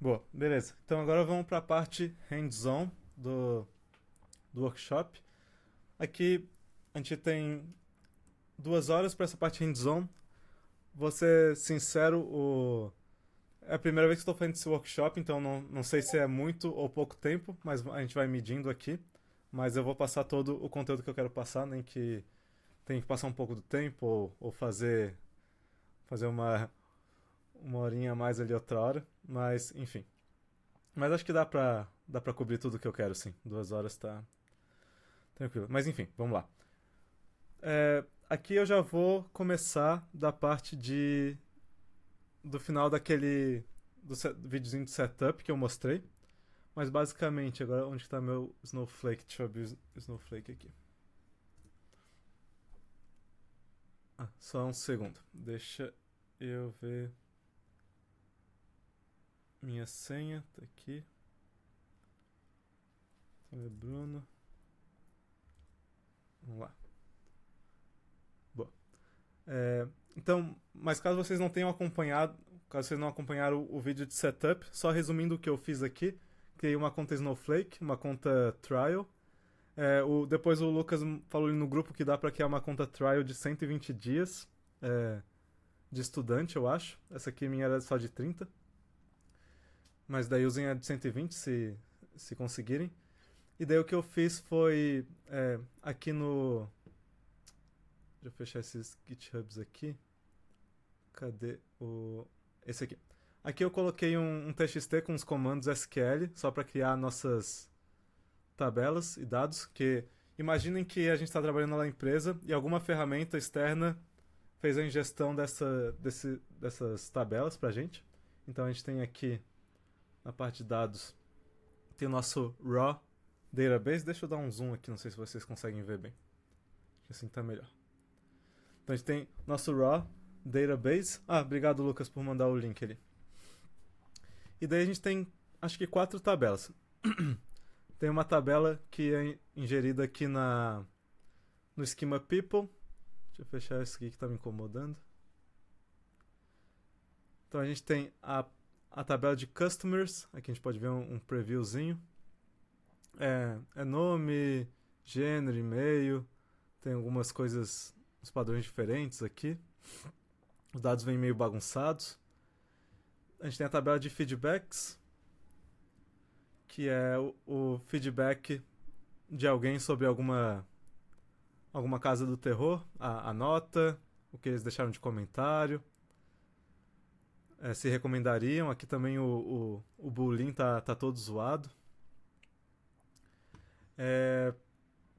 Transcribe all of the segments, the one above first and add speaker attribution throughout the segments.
Speaker 1: Boa, beleza. Então agora vamos para a parte hands-on do workshop. Aqui a gente tem 2 horas para essa parte hands-on. Vou ser sincero, é a primeira vez que estou fazendo esse workshop, então não sei se é muito ou pouco tempo, mas a gente vai medindo aqui. Mas eu vou passar todo o conteúdo que eu quero passar, nem que tenha que passar um pouco do tempo ou fazer uma horinha a mais ali outra hora. Mas, enfim. Mas acho que dá pra cobrir tudo que eu quero, sim. 2 horas tá tranquilo. Mas enfim, vamos lá. Aqui eu já vou começar da parte do final do videozinho de setup que eu mostrei. Mas basicamente, agora onde está meu Snowflake? Deixa eu abrir o Snowflake aqui. Só um segundo. Deixa eu ver minha senha. Tá aqui. Bruno. Vamos lá. Boa. Então, mas caso vocês não acompanharam o vídeo de setup, só resumindo o que eu fiz aqui, criei uma conta Snowflake, uma conta trial. Depois o Lucas falou ali no grupo que dá para criar uma conta trial de 120 dias de estudante, eu acho. Essa aqui minha era só de 30. Mas daí usem a de 120 se conseguirem. E daí o que eu fiz foi aqui no. Deixa eu fechar esses GitHubs aqui. Cadê o. Esse aqui. Aqui eu coloquei um TXT com os comandos SQL só para criar nossas tabelas e dados. Que imaginem que a gente está trabalhando na empresa e alguma ferramenta externa fez a ingestão dessas tabelas para a gente. Então a gente tem aqui na parte de dados tem o nosso raw database. Deixa eu dar um zoom aqui, não sei se vocês conseguem ver bem. Assim tá melhor. Então a gente tem nosso raw database. Obrigado, Lucas, por mandar o link ali. E daí a gente tem, acho que 4 tabelas. Tem uma tabela que é ingerida aqui no esquema people. Deixa eu fechar isso aqui que está me incomodando. Então a gente tem a tabela de customers. Aqui a gente pode ver um previewzinho. É nome, gênero, e-mail. Tem algumas coisas, uns padrões diferentes aqui. Os dados vêm meio bagunçados. A gente tem a tabela de feedbacks, que é o feedback de alguém sobre alguma casa do terror, a nota, o que eles deixaram de comentário, se recomendariam. Aqui também o Boolean tá todo zoado.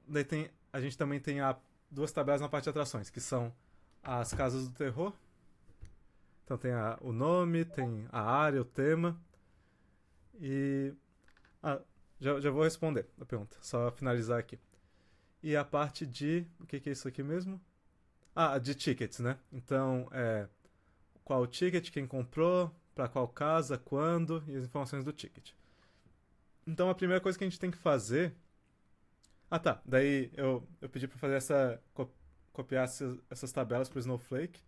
Speaker 1: Daí a gente também tem 2 tabelas na parte de atrações, que são as casas do terror. Então tem o nome, tem a área, o tema. E. Já vou responder a pergunta, só finalizar aqui. E a parte de. O que é isso aqui mesmo? De tickets, né? Então, qual o ticket, quem comprou, para qual casa, quando e as informações do ticket. Então a primeira coisa que a gente tem que fazer. Tá. Daí eu pedi para fazer copiar essas tabelas para o Snowflake.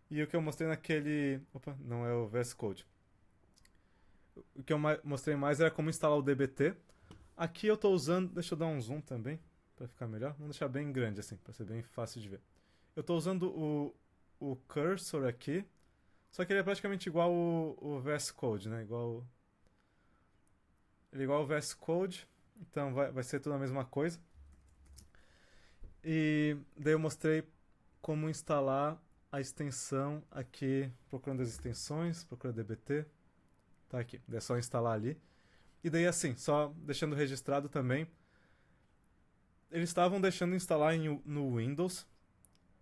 Speaker 1: E o que eu mostrei naquele. Opa, não é o VS Code. O que eu mostrei mais era como instalar o DBT. Aqui eu estou usando. Deixa eu dar um zoom também, para ficar melhor. Vamos deixar bem grande assim, para ser bem fácil de ver. Eu estou usando o cursor aqui. Só que ele é praticamente igual o VS Code, né? Ele é igual ao VS Code. Então vai ser tudo a mesma coisa. E daí eu mostrei como instalar a extensão aqui, procurando as extensões, procura DBT. Tá aqui, é só instalar ali. E daí assim, só deixando registrado também, eles estavam deixando instalar no Windows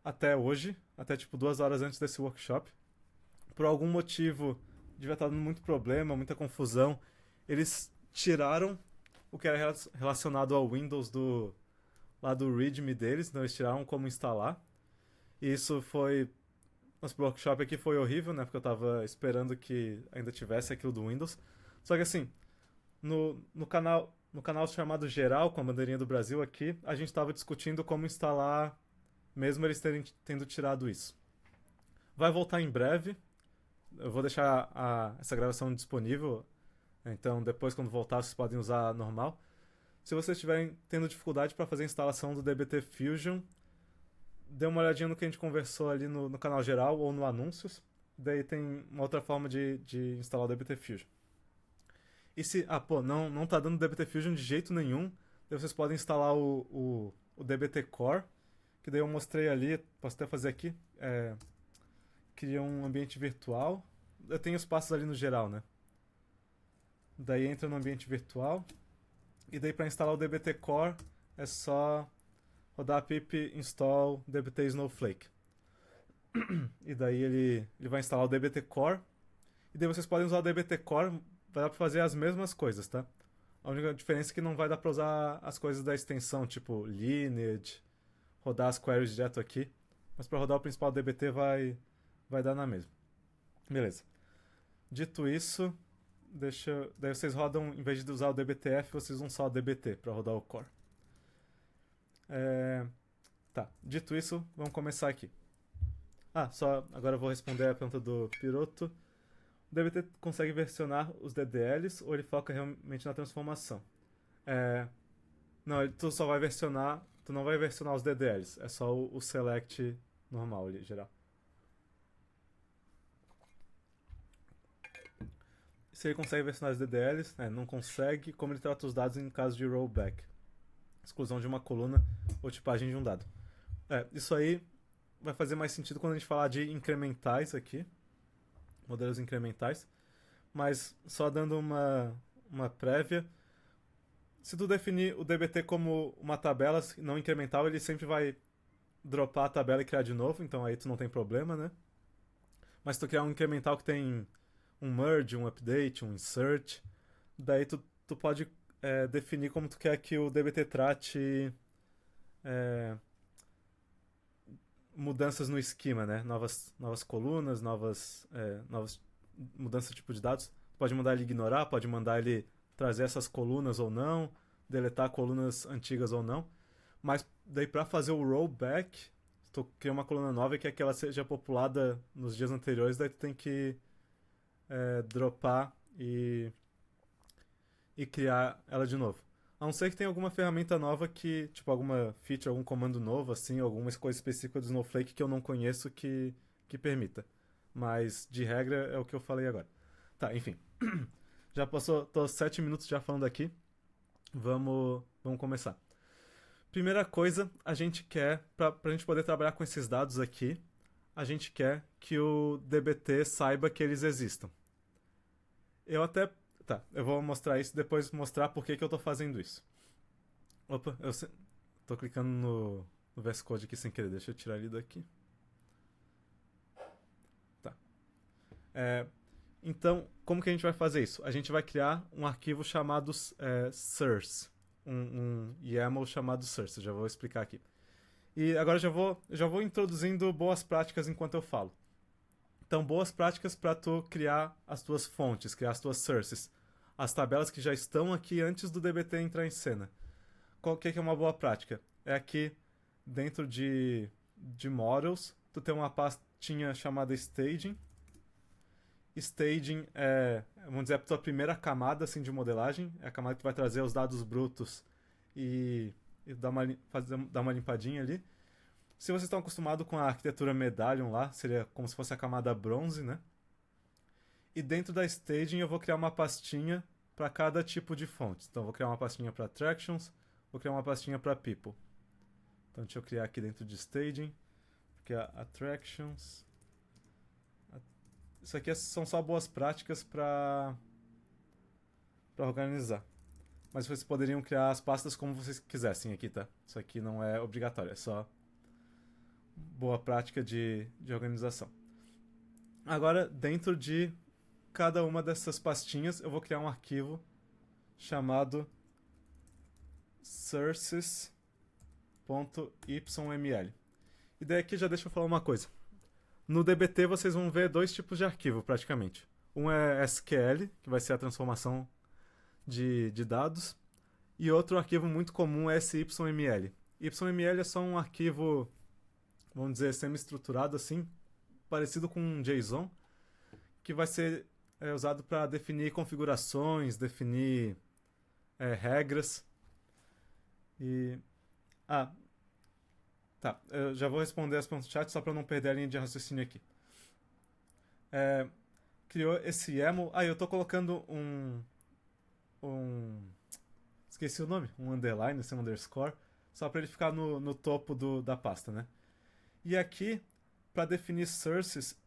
Speaker 1: até hoje, até tipo 2 horas antes desse workshop. Por algum motivo, devia estar dando muito problema, muita confusão. Eles tiraram o que era relacionado ao Windows lá do README deles, então eles tiraram como instalar. E isso foi. Nosso workshop aqui foi horrível, né? Porque eu tava esperando que ainda tivesse aquilo do Windows. Só que assim, no canal chamado Geral, com a bandeirinha do Brasil aqui, a gente tava discutindo como instalar, mesmo eles tendo tirado isso. Vai voltar em breve. Eu vou deixar essa gravação disponível Então, depois, quando voltar, vocês podem usar normal. Se vocês estiverem tendo dificuldade para fazer a instalação do DBT Fusion, dê uma olhadinha no que a gente conversou ali no canal geral ou no anúncios. Daí tem uma outra forma de instalar o DBT Fusion. E se, não tá dando DBT Fusion de jeito nenhum, daí vocês podem instalar o DBT Core, que daí eu mostrei ali, posso até fazer aqui. Cria um ambiente virtual. Eu tenho os passos ali no geral, né? Daí entra no ambiente virtual. E daí para instalar o DBT Core é só rodar pip install dbt snowflake. E daí ele vai instalar o DBT Core. E daí vocês podem usar o DBT Core, vai dar para fazer as mesmas coisas, tá? A única diferença é que não vai dar para usar as coisas da extensão, tipo lineage, rodar as queries direto aqui. Mas para rodar o principal DBT vai dar na mesma. Beleza. Dito isso, daí vocês rodam, em vez de usar o DBTF, vocês usam só o DBT para rodar o core. Tá, dito isso, vamos começar aqui. Só agora eu vou responder a pergunta do Piroto. O DBT consegue versionar os DDLs ou ele foca realmente na transformação? Não, tu não vai versionar os DDLs, é só o select normal ali, geral. Se ele consegue versionar os DDLs, não consegue, como ele trata os dados em caso de rollback. Exclusão de uma coluna ou tipagem de um dado. Isso aí vai fazer mais sentido quando a gente falar de incrementais aqui, modelos incrementais, mas só dando uma prévia, se tu definir o DBT como uma tabela não incremental, ele sempre vai dropar a tabela e criar de novo, então aí tu não tem problema, né? Mas se tu criar um incremental que tem um merge, um update, um insert, daí tu pode definir como tu quer que o DBT trate mudanças no esquema, né? Novas colunas, novas mudanças de tipo de dados. Tu pode mandar ele ignorar, pode mandar ele trazer essas colunas ou não, deletar colunas antigas ou não. Mas daí para fazer o rollback, se tu cria uma coluna nova e quer que ela seja populada nos dias anteriores, daí tu tem que dropar e criar ela de novo. A não ser que tenha alguma ferramenta nova que, tipo, alguma feature, algum comando novo, assim, alguma coisa específica do Snowflake que eu não conheço que permita. Mas, de regra, é o que eu falei agora. Tá, enfim. Já passou, tô 7 minutos já falando aqui. Vamos começar. Primeira coisa, a gente quer, pra gente poder trabalhar com esses dados aqui, a gente quer que o DBT saiba que eles existam. Eu vou mostrar isso depois mostrar por que eu tô fazendo isso. Opa, tô clicando no VS Code aqui sem querer, deixa eu tirar ele daqui. Tá. Então, como que a gente vai fazer isso? A gente vai criar um arquivo chamado source, um YAML chamado source, eu já vou explicar aqui. E agora já vou introduzindo boas práticas enquanto eu falo. Então, boas práticas para tu criar as tuas fontes, criar as tuas sources. As tabelas que já estão aqui antes do DBT entrar em cena. Qual que é uma boa prática? É aqui, dentro de models, tu tem uma pastinha chamada staging. Staging vamos dizer, a tua primeira camada assim, de modelagem. É a camada que vai trazer os dados brutos e dar uma limpadinha ali. Se vocês estão acostumados com a arquitetura Medallion lá, seria como se fosse a camada bronze, né? E dentro da staging eu vou criar uma pastinha para cada tipo de fonte. Então eu vou criar uma pastinha para attractions, vou criar uma pastinha para people. Então deixa eu criar aqui dentro de staging, porque attractions. Isso aqui são só boas práticas para organizar. Mas vocês poderiam criar as pastas como vocês quisessem aqui, tá? Isso aqui não é obrigatório, é só boa prática de organização. Agora, dentro de cada uma dessas pastinhas, eu vou criar um arquivo chamado sources.yml. E daí aqui já deixa eu falar uma coisa. No DBT vocês vão ver dois tipos de arquivo, praticamente. Um é SQL, que vai ser a transformação de dados, e outro arquivo muito comum é esse YML. YML é só um arquivo, vamos dizer, semi-estruturado assim, parecido com um JSON, que vai ser é usado para definir configurações, definir regras. E. Ah, tá. Eu já vou responder as perguntas do chat só para não perder a linha de raciocínio aqui. Criou esse YAML. Eu tô colocando um. Esqueci o nome. Um underline, esse underscore. Só para ele ficar no topo da pasta, né? E aqui, para definir sources,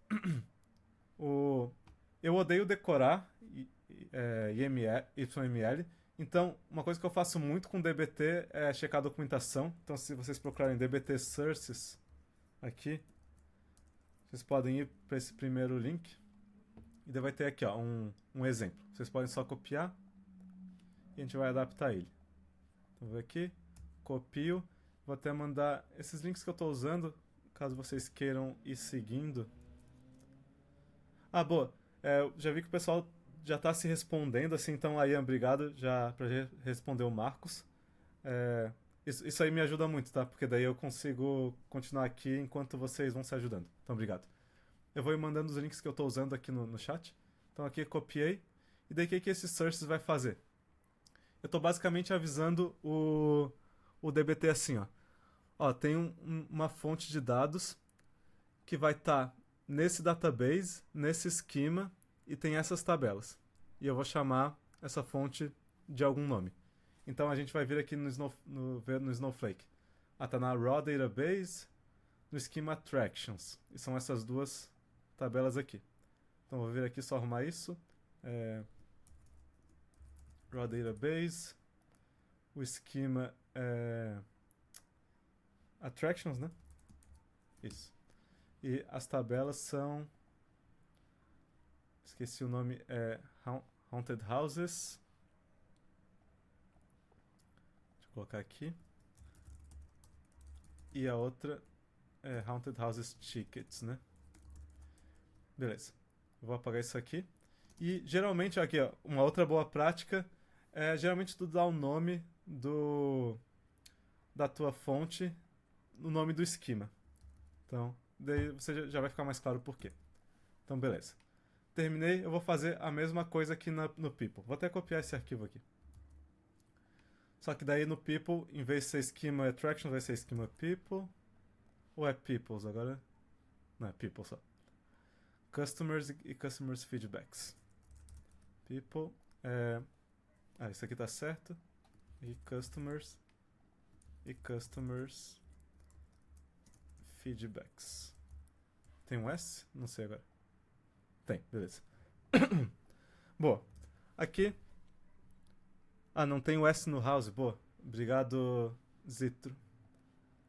Speaker 1: eu odeio decorar YML. Então, uma coisa que eu faço muito com DBT é checar a documentação. Então, se vocês procurarem DBT sources aqui, vocês podem ir para esse primeiro link. E daí vai ter aqui ó, um exemplo. Vocês podem só copiar e a gente vai adaptar ele. Então, vou aqui, copio. Vou até mandar esses links que eu estou usando, caso vocês queiram ir seguindo. Boa. Já vi que o pessoal já está se respondendo, assim, então aí, obrigado já para responder o Marcos. Isso aí me ajuda muito, tá? Porque daí eu consigo continuar aqui enquanto vocês vão se ajudando. Então, obrigado. Eu vou ir mandando os links que eu estou usando aqui no chat. Então, aqui copiei. E daí, o que esse sources vai fazer? Eu estou basicamente avisando o DBT assim, ó. Tem uma fonte de dados que vai estar nesse database, nesse esquema, e tem essas tabelas. E eu vou chamar essa fonte de algum nome. Então a gente vai vir aqui no Snowflake. Tá na Raw Database, no esquema Attractions. E são essas duas tabelas aqui. Então vou vir aqui só arrumar isso. Raw Database. O esquema Attractions, né? Isso. E as tabelas são... Esqueci o nome. Haunted Houses. Deixa eu colocar aqui. E a outra é Haunted Houses Tickets, né? Beleza. Eu vou apagar isso aqui. E geralmente, aqui, ó, uma outra boa prática é geralmente tu dá o nome da tua fonte no nome do esquema. Então, daí você já vai ficar mais claro o porquê. Então, beleza. Terminei, eu vou fazer a mesma coisa aqui no People. Vou até copiar esse arquivo aqui. Só que daí no People, em vez de ser esquema Attraction, vai ser esquema People. Ou é Peoples agora? Não, é People só. Customers e Customers Feedbacks. People. Isso aqui tá certo. E Customers. E Customers Feedbacks. Tem um S? Não sei agora. Tem, beleza. Boa. Aqui. Não tem o S no house. Boa. Obrigado, Zitro.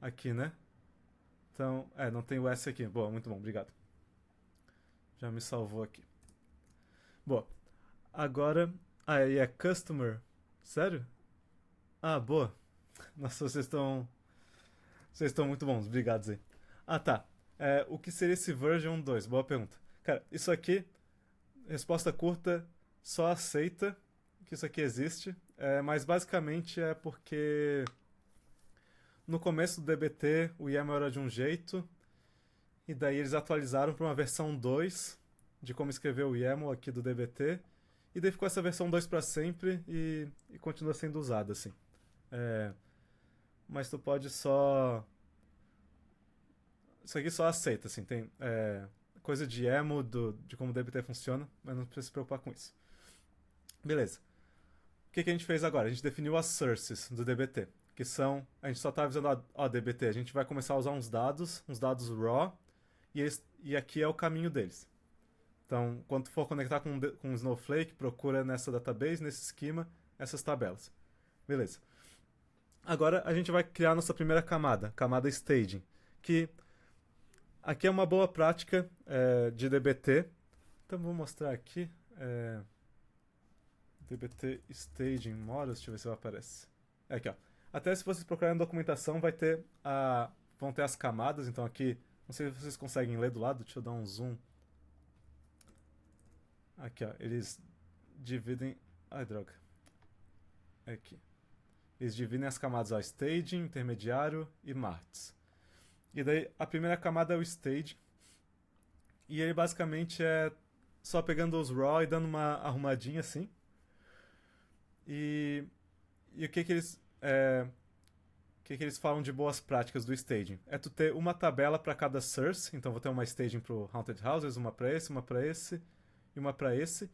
Speaker 1: Aqui, né? Então, não tem o S aqui. Boa, muito bom, obrigado. Já me salvou aqui. Boa. Agora. Aí é customer. Sério? Boa. Nossa, vocês estão muito bons. Obrigado, Zé. Tá. O que seria esse version 2? Boa pergunta. Cara, isso aqui, resposta curta, só aceita que isso aqui existe, mas basicamente é porque no começo do DBT o YAML era de um jeito, e daí eles atualizaram para uma versão 2 de como escrever o YAML aqui do DBT, e daí ficou essa versão 2 para sempre e continua sendo usada, assim. Mas tu pode só... Isso aqui só aceita, assim, tem... coisa de YAML de como o DBT funciona, mas não precisa se preocupar com isso. Beleza. O que a gente fez agora? A gente definiu as sources do DBT, que são... A gente só está avisando, DBT, a gente vai começar a usar uns dados raw, e aqui é o caminho deles. Então, quando tu for conectar com o Snowflake, procura nessa database, nesse esquema, essas tabelas. Beleza. Agora a gente vai criar a nossa primeira camada staging, que... Aqui é uma boa prática de DBT. Então vou mostrar aqui. DBT Staging Models. Deixa eu ver se aparece. Aqui, ó. Até se vocês procurarem na documentação, vão ter as camadas. Então aqui, não sei se vocês conseguem ler do lado. Deixa eu dar um zoom. Aqui, ó. Eles dividem... Ai, droga. Aqui. Eles dividem as camadas, ó. Staging, intermediário e marts. E daí, a primeira camada é o stage. E ele basicamente só pegando os raw e dando uma arrumadinha assim. E o que eles o que eles falam de boas práticas do staging? É tu ter uma tabela para cada source, então vou ter uma staging pro Haunted Houses, uma para esse e uma para esse.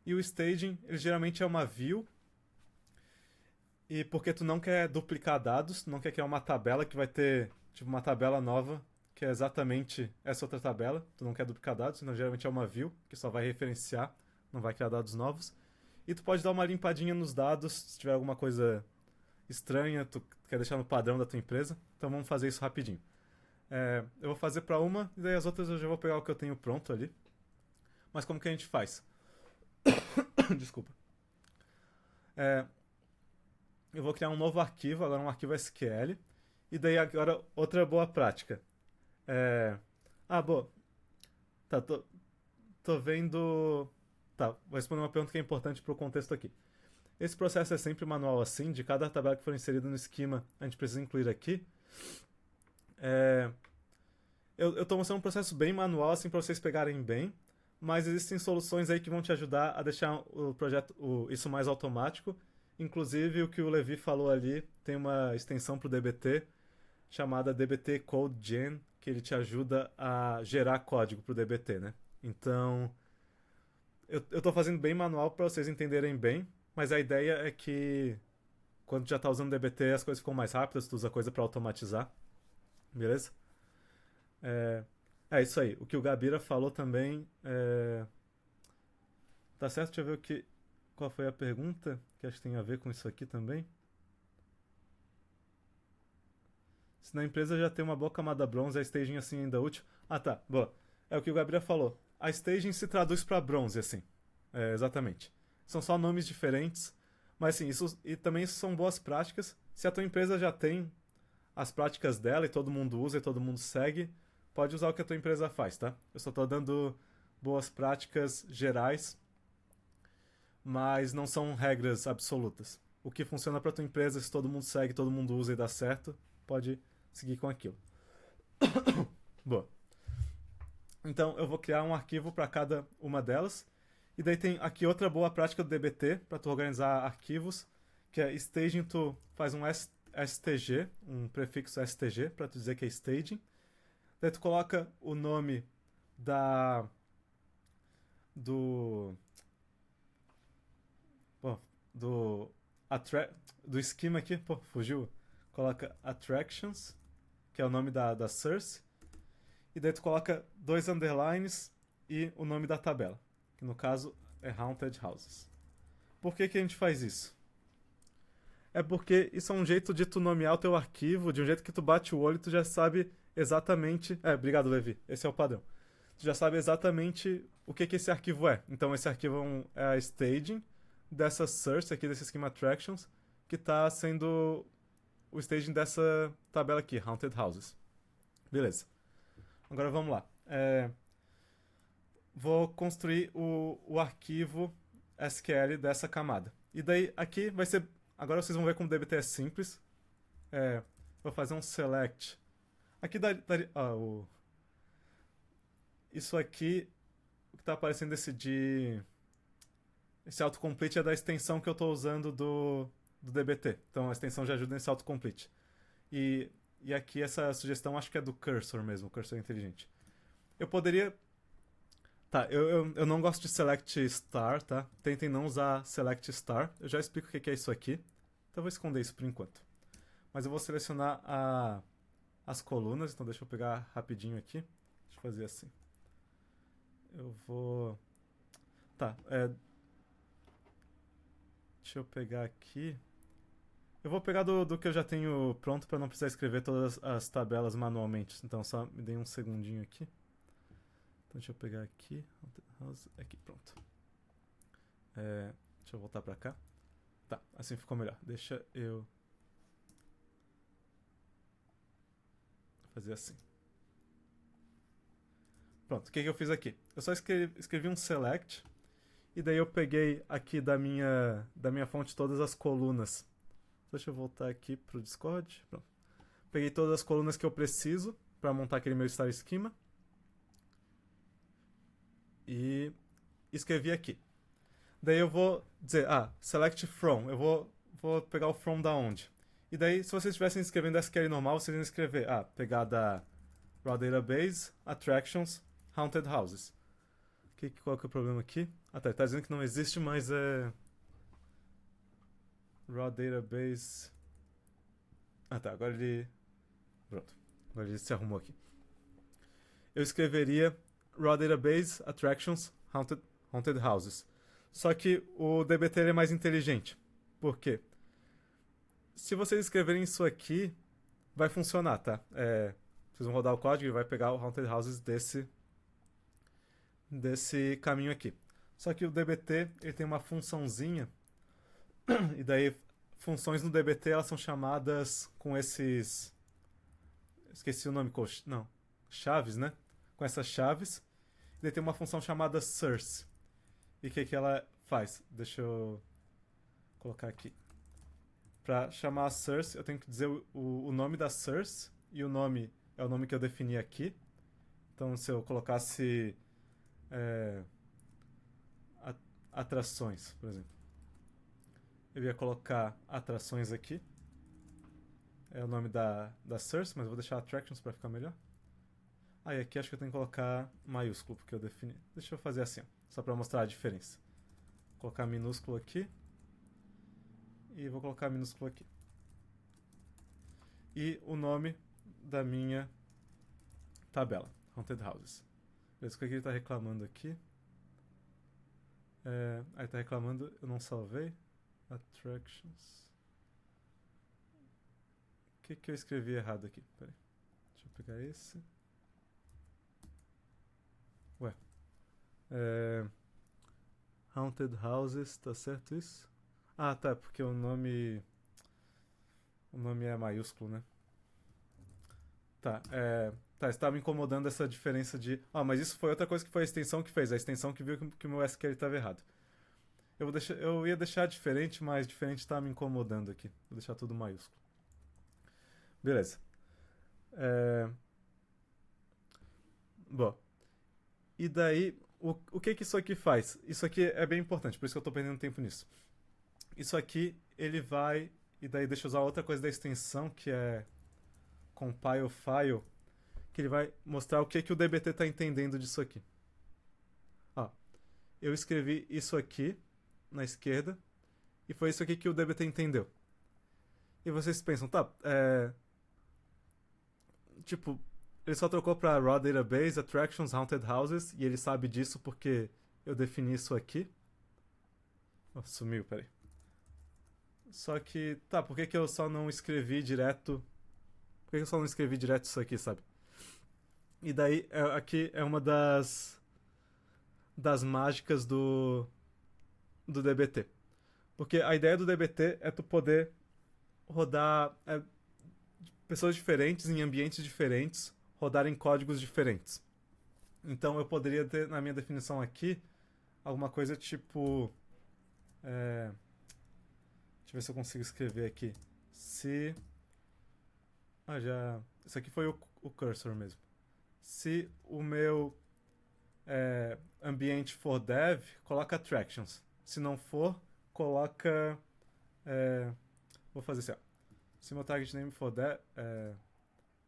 Speaker 1: E o staging, ele geralmente é uma view. E porque tu não quer duplicar dados, não quer criar uma tabela que vai ter tipo uma tabela nova que é exatamente essa outra tabela. Tu não quer duplicar dados, então geralmente é uma view que só vai referenciar, não vai criar dados novos. E tu pode dar uma limpadinha nos dados se tiver alguma coisa estranha, tu quer deixar no padrão da tua empresa. Então vamos fazer isso rapidinho. Eu vou fazer para uma e daí as outras eu já vou pegar o que eu tenho pronto ali. Mas como que a gente faz? Desculpa. Eu vou criar um novo arquivo, agora um arquivo SQL. E daí agora outra boa prática. Boa. Tá, tô vendo... Tá, vou responder uma pergunta que é importante pro contexto aqui. Esse processo é sempre manual assim, de cada tabela que for inserida no esquema, a gente precisa incluir aqui. Eu tô mostrando um processo bem manual, assim, para vocês pegarem bem, mas existem soluções aí que vão te ajudar a deixar o projeto, isso mais automático. Inclusive, o que o Levi falou ali, tem uma extensão para o DBT, chamada DBT Code Gen, que ele te ajuda a gerar código para o DBT, né? Então, eu tô fazendo bem manual para vocês entenderem bem, mas a ideia é que quando já tá usando DBT as coisas ficam mais rápidas, tu usa coisa para automatizar, beleza? É isso aí. O que o Gabira falou também tá certo? Deixa eu ver qual foi a pergunta, que acho que tem a ver com isso aqui também. Se na empresa já tem uma boa camada bronze, a staging assim ainda é útil? Ah, tá. Boa. É o que o Gabriel falou. A staging se traduz para bronze, assim. Exatamente. São só nomes diferentes. Mas, assim, e também isso são boas práticas. Se a tua empresa já tem as práticas dela e todo mundo usa e todo mundo segue, pode usar o que a tua empresa faz, tá? Eu só tô dando boas práticas gerais, mas não são regras absolutas. O que funciona para tua empresa, se todo mundo segue, todo mundo usa e dá certo, pode seguir com aquilo. Boa. Então eu vou criar um arquivo para cada uma delas. E daí tem aqui outra boa prática do DBT para tu organizar arquivos, que é staging, tu faz um STG, um prefixo STG para tu dizer que é staging. Daí tu coloca o nome do esquema aqui, fugiu. Coloca attractions, que é o nome da source, e daí tu coloca 2 underlines e o nome da tabela, que no caso é Haunted Houses. Por que a gente faz isso? É porque isso é um jeito de tu nomear o teu arquivo, de um jeito que tu bate o olho e tu já sabe exatamente... obrigado, Levi, esse é o padrão. Tu já sabe exatamente o que esse arquivo é. Então esse arquivo é a staging dessa source aqui, desse schema attractions, que está sendo o staging dessa tabela aqui, Haunted Houses. Beleza. Agora vamos lá. Vou construir o arquivo SQL dessa camada. E daí aqui vai ser... Agora vocês vão ver como o DBT é simples. Vou fazer um select. Aqui daria... Isso aqui, o que está aparecendo esse autocomplete é da extensão que eu estou usando do DBT. Então a extensão já ajuda nesse autocomplete. E aqui essa sugestão acho que é do cursor mesmo, o cursor inteligente. Eu poderia... Tá, eu não gosto de select star, tá? Tentem não usar select star. Eu já explico o que é isso aqui. Então eu vou esconder isso por enquanto. Mas eu vou selecionar as colunas, então deixa eu pegar rapidinho aqui. Deixa eu fazer assim. Eu vou... Tá, deixa eu pegar aqui. Eu vou pegar do que eu já tenho pronto para não precisar escrever todas as tabelas manualmente. Então só me dê um segundinho aqui. Então deixa eu pegar aqui. Aqui, pronto. Deixa eu voltar para cá. Tá, assim ficou melhor. Deixa eu fazer assim. Pronto, o que eu fiz aqui? Eu só escrevi um select. E daí eu peguei aqui da minha fonte todas as colunas. Deixa eu voltar aqui pro Discord. Pronto. Peguei todas as colunas que eu preciso para montar aquele meu star schema. E escrevi aqui. Daí eu vou dizer, select from. Eu vou pegar o from da onde. E daí, se vocês estivessem escrevendo SQL normal, vocês iam escrever, pegar da Raw Database, Attractions, Haunted Houses. Qual que é o problema aqui? Ele tá dizendo que não existe, mas é... Raw Database... agora ele... Pronto. Agora ele se arrumou aqui. Eu escreveria Raw Database, Attractions, Haunted Houses. Só que o DBT é mais inteligente. Por quê? Se vocês escreverem isso aqui, vai funcionar, tá? Vocês vão rodar o código e vai pegar o Haunted Houses desse caminho aqui. Só que o DBT ele tem uma funçãozinha, e daí funções no DBT elas são chamadas com esses... Esqueci o nome, não. Chaves, né? Com essas chaves. E daí tem uma função chamada source. E o que ela faz? Deixa eu colocar aqui. Para chamar a source, eu tenho que dizer o nome da source, e o nome é o nome que eu defini aqui. Então, se eu colocasse atrações, por exemplo, eu ia colocar atrações aqui. É o nome da source, mas eu vou deixar attractions para ficar melhor. E aqui acho que eu tenho que colocar maiúsculo, porque eu defini. Deixa eu fazer assim, só para mostrar a diferença. Vou colocar minúsculo aqui. E vou colocar minúsculo aqui. E o nome da minha tabela, Haunted Houses. Beleza, o que ele está reclamando aqui? Aí está reclamando, eu não salvei. Attractions. O que eu escrevi errado aqui? Peraí. Deixa eu pegar esse. Haunted Houses, tá certo isso? Tá, porque o nome é maiúsculo, né? Tá, estava me incomodando essa diferença de... mas isso foi outra coisa que foi a extensão que fez. A extensão que viu que o meu SQL estava errado. Eu ia deixar diferente, mas diferente estava me incomodando aqui. Vou deixar tudo maiúsculo. Beleza. Bom. E daí, o que isso aqui faz? Isso aqui é bem importante, por isso que eu estou perdendo tempo nisso. Isso aqui, ele vai... E daí deixa eu usar outra coisa da extensão, que é compile file, que ele vai mostrar o que o DBT está entendendo disso aqui. Eu escrevi isso aqui na esquerda, e foi isso aqui que o DBT entendeu. E vocês pensam, tipo, ele só trocou para Raw Database, Attractions, Haunted Houses, e ele sabe disso porque eu defini isso aqui. Sumiu, peraí. Só que, por que eu só não escrevi direto... Por que eu só não escrevi direto isso aqui, sabe? E daí, aqui é uma das mágicas do DBT. Porque a ideia do DBT é tu poder rodar pessoas diferentes em ambientes diferentes, rodarem códigos diferentes. Então eu poderia ter na minha definição aqui alguma coisa tipo... Deixa eu ver se eu consigo escrever aqui. Se... Isso aqui foi o cursor mesmo. Se o meu ambiente for dev, coloca attractions. Se não for, coloca... vou fazer assim, Se meu target name for dev...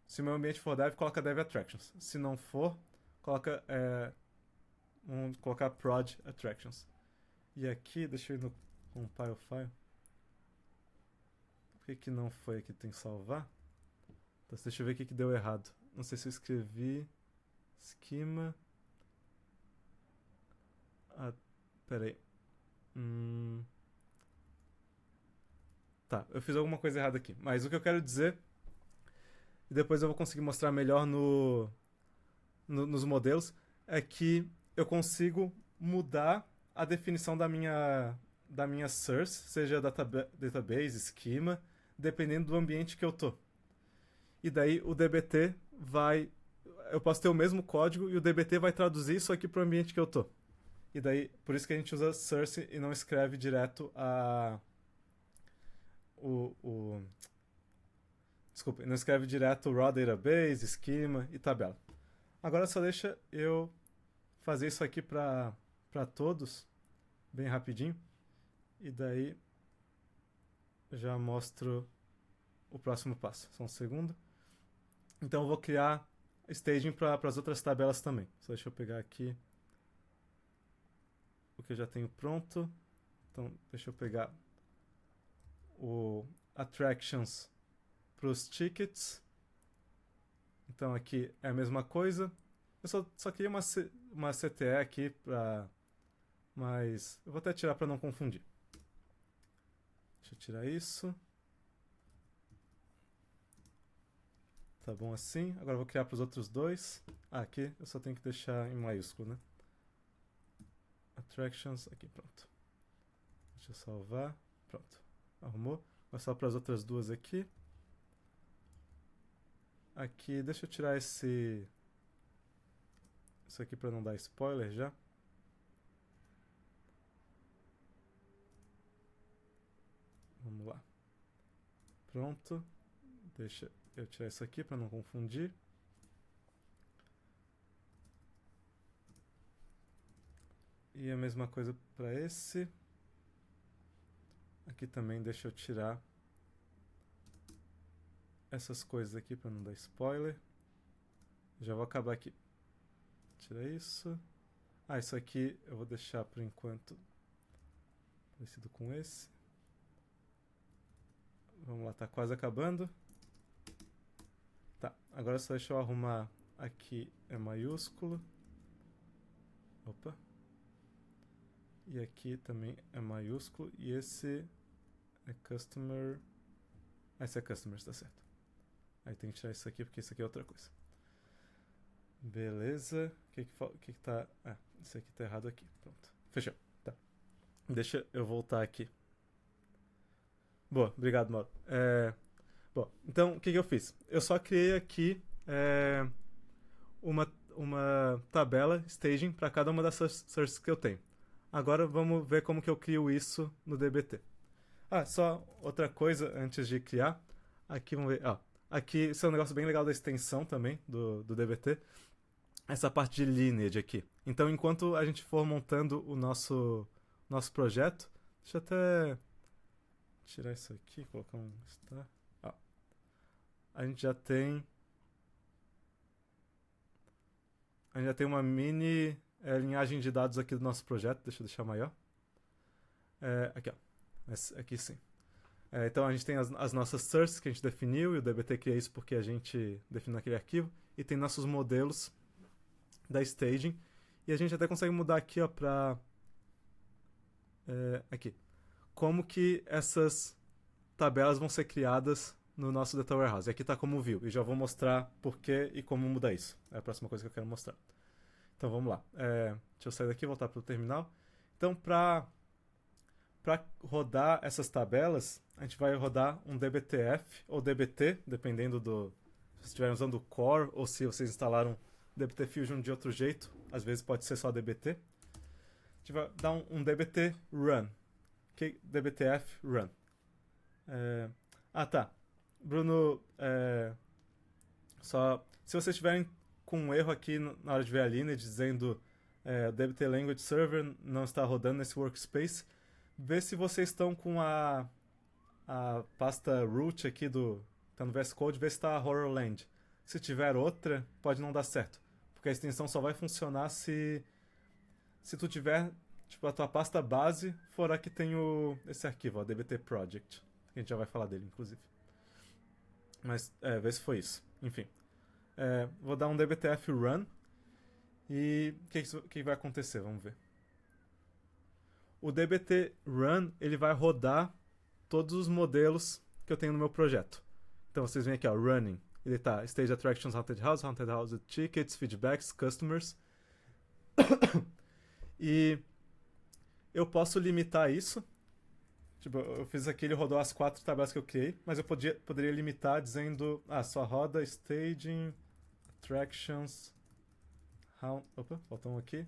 Speaker 1: se meu ambiente for dev, coloca dev attractions. Se não for, coloca... vamos colocar prod attractions. E aqui, deixa eu ir no compile file. Por que não foi aqui? Tem que salvar? Então, deixa eu ver o que deu errado. Não sei se eu escrevi... Schema... Peraí. Eu fiz alguma coisa errada aqui. Mas o que eu quero dizer... E depois eu vou conseguir mostrar melhor nos modelos. É que eu consigo mudar a definição da minha source, seja database, schema, dependendo do ambiente que eu tô. E daí o DBT vai... Eu posso ter o mesmo código e o DBT vai traduzir isso aqui para o ambiente que eu tô. E daí, por isso que a gente usa source e não escreve direto Desculpa, não escreve direto raw database, schema e tabela. Agora só deixa eu fazer isso aqui para para todos, bem rapidinho. E daí já mostro o próximo passo. Só um segundo. Então eu vou criar staging para as outras tabelas também. Só deixa eu pegar aqui o que eu já tenho pronto. Então deixa eu pegar o attractions para os tickets. Então aqui é a mesma coisa. Eu só queria uma CTE aqui para... Mas eu vou até tirar para não confundir. Deixa eu tirar isso. Tá bom assim. Agora eu vou criar para os outros dois. Ah, aqui eu só tenho que deixar em maiúsculo, né? Attractions, aqui, pronto. Deixa eu salvar. Pronto. Arrumou. Agora só para as outras duas aqui. Aqui, deixa eu tirar isso aqui para não dar spoiler já. Vamos lá. Pronto. Deixa eu tirar isso aqui para não confundir. E a mesma coisa para esse. Aqui também deixa eu tirar essas coisas aqui para não dar spoiler. Já vou acabar aqui. Tira isso. Ah, isso aqui eu vou deixar por enquanto parecido com esse. Vamos lá, tá quase acabando. Tá, agora só deixa eu arrumar. Aqui é maiúsculo. Opa. E aqui também é maiúsculo. E esse é customer. Ah, esse é customers, tá certo. Aí tem que tirar isso aqui porque isso aqui é outra coisa. Beleza. O que tá... Ah, isso aqui tá errado aqui. Pronto. Fechou. Tá. Deixa eu voltar aqui. Boa, obrigado, Mauro. Bom, então o que eu fiz? Eu só criei aqui uma tabela staging para cada uma dessas sources que eu tenho. Agora vamos ver como que eu crio isso no DBT. Ah, só outra coisa antes de criar. Aqui vamos ver. Aqui isso é um negócio bem legal da extensão também do DBT. Essa parte de lineage aqui. Então, enquanto a gente for montando o nosso projeto, deixa eu até tirar isso aqui, colocar um star. A gente já tem uma mini linhagem de dados aqui do nosso projeto. Deixa eu deixar maior. Aqui, ó. Aqui sim. Então a gente tem as nossas sources que a gente definiu, e o DBT cria isso porque a gente definiu aquele arquivo. E tem nossos modelos da staging. E a gente até consegue mudar aqui, ó, para... aqui. Como que essas tabelas vão ser criadas no nosso Data Warehouse. E aqui está como view. E já vou mostrar por que e como mudar isso. É a próxima coisa que eu quero mostrar. Então vamos lá. Deixa eu sair daqui e voltar para o terminal. Então, para rodar essas tabelas, a gente vai rodar um dbtf ou dbt, dependendo do... Se estiverem usando o core ou se vocês instalaram dbt Fusion de outro jeito. Às vezes pode ser só dbt. A gente vai dar um dbt run. Okay? dbtf run. Tá. Bruno, só se vocês estiverem com um erro aqui na hora de ver a lineage dizendo DBT Language Server não está rodando nesse workspace, vê se vocês estão com a pasta root aqui tá no VS Code, vê se está Horrorland. Se tiver outra, pode não dar certo, porque a extensão só vai funcionar se tu tiver, tipo, a tua pasta base for a que tem esse arquivo, ó, DBT Project. A gente já vai falar dele, inclusive. Mas, vê se foi isso. Enfim. Vou dar um dbtf run. E o que vai acontecer? Vamos ver. O dbt run, ele vai rodar todos os modelos que eu tenho no meu projeto. Então, vocês veem aqui, ó, running. Ele tá Stage Attractions, Haunted House, Tickets, Feedbacks, Customers. E eu posso limitar isso. Tipo, eu fiz aqui, ele rodou as 4 tabelas que eu criei, mas eu poderia limitar dizendo, só roda Staging, Attractions, opa, faltou um aqui,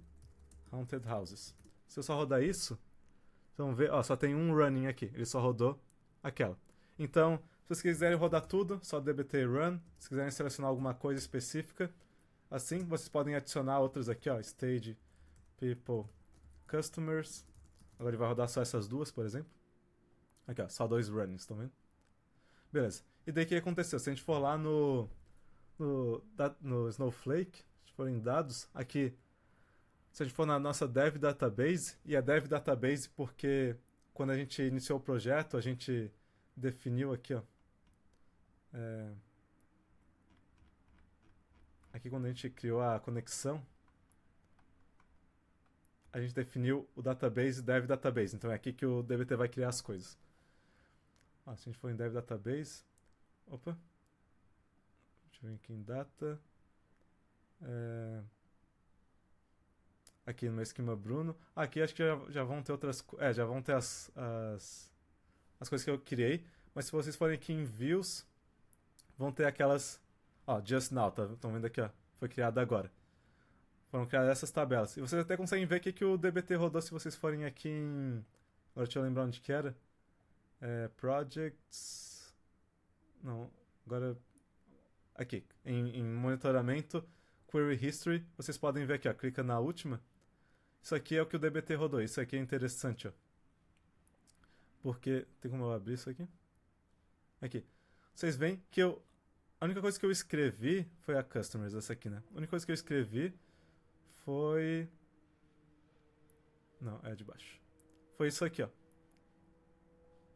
Speaker 1: Haunted Houses. Se eu só rodar isso, vocês vão ver, só tem um running aqui, ele só rodou aquela. Então, se vocês quiserem rodar tudo, só dbt run. Se quiserem selecionar alguma coisa específica, assim, vocês podem adicionar outros aqui, ó, Stage, People, customers. Agora ele vai rodar só essas duas, por exemplo. Aqui, ó, só dois runnings, estão vendo? Beleza. E daí o que aconteceu? Se a gente for lá no Snowflake, se for em dados, aqui, se a gente for na nossa dev database, e a dev database porque quando a gente iniciou o projeto, a gente definiu aqui, ó, aqui quando a gente criou a conexão, a gente definiu o database dev database. Então é aqui que o DBT vai criar as coisas. Se a gente for em dev database, opa, deixa eu ver aqui em data, aqui no meu esquema Bruno, aqui acho que já vão ter outras, já vão ter as coisas que eu criei, mas se vocês forem aqui em views, vão ter aquelas, just now, estão vendo aqui, ó, foi criada agora. Foram criadas essas tabelas. E vocês até conseguem ver o que o DBT rodou se vocês forem aqui em, agora deixa eu lembrar onde que era, projects, não, agora aqui, em monitoramento, query history, vocês podem ver aqui, ó, clica na última. Isso aqui é o que o DBT rodou. Isso aqui é interessante, ó. Porque, tem como eu abrir isso aqui? Aqui. Vocês veem que a única coisa que eu escrevi foi a customers, essa aqui, né? A única coisa que eu escrevi foi... Não, é de baixo. Foi isso aqui, ó.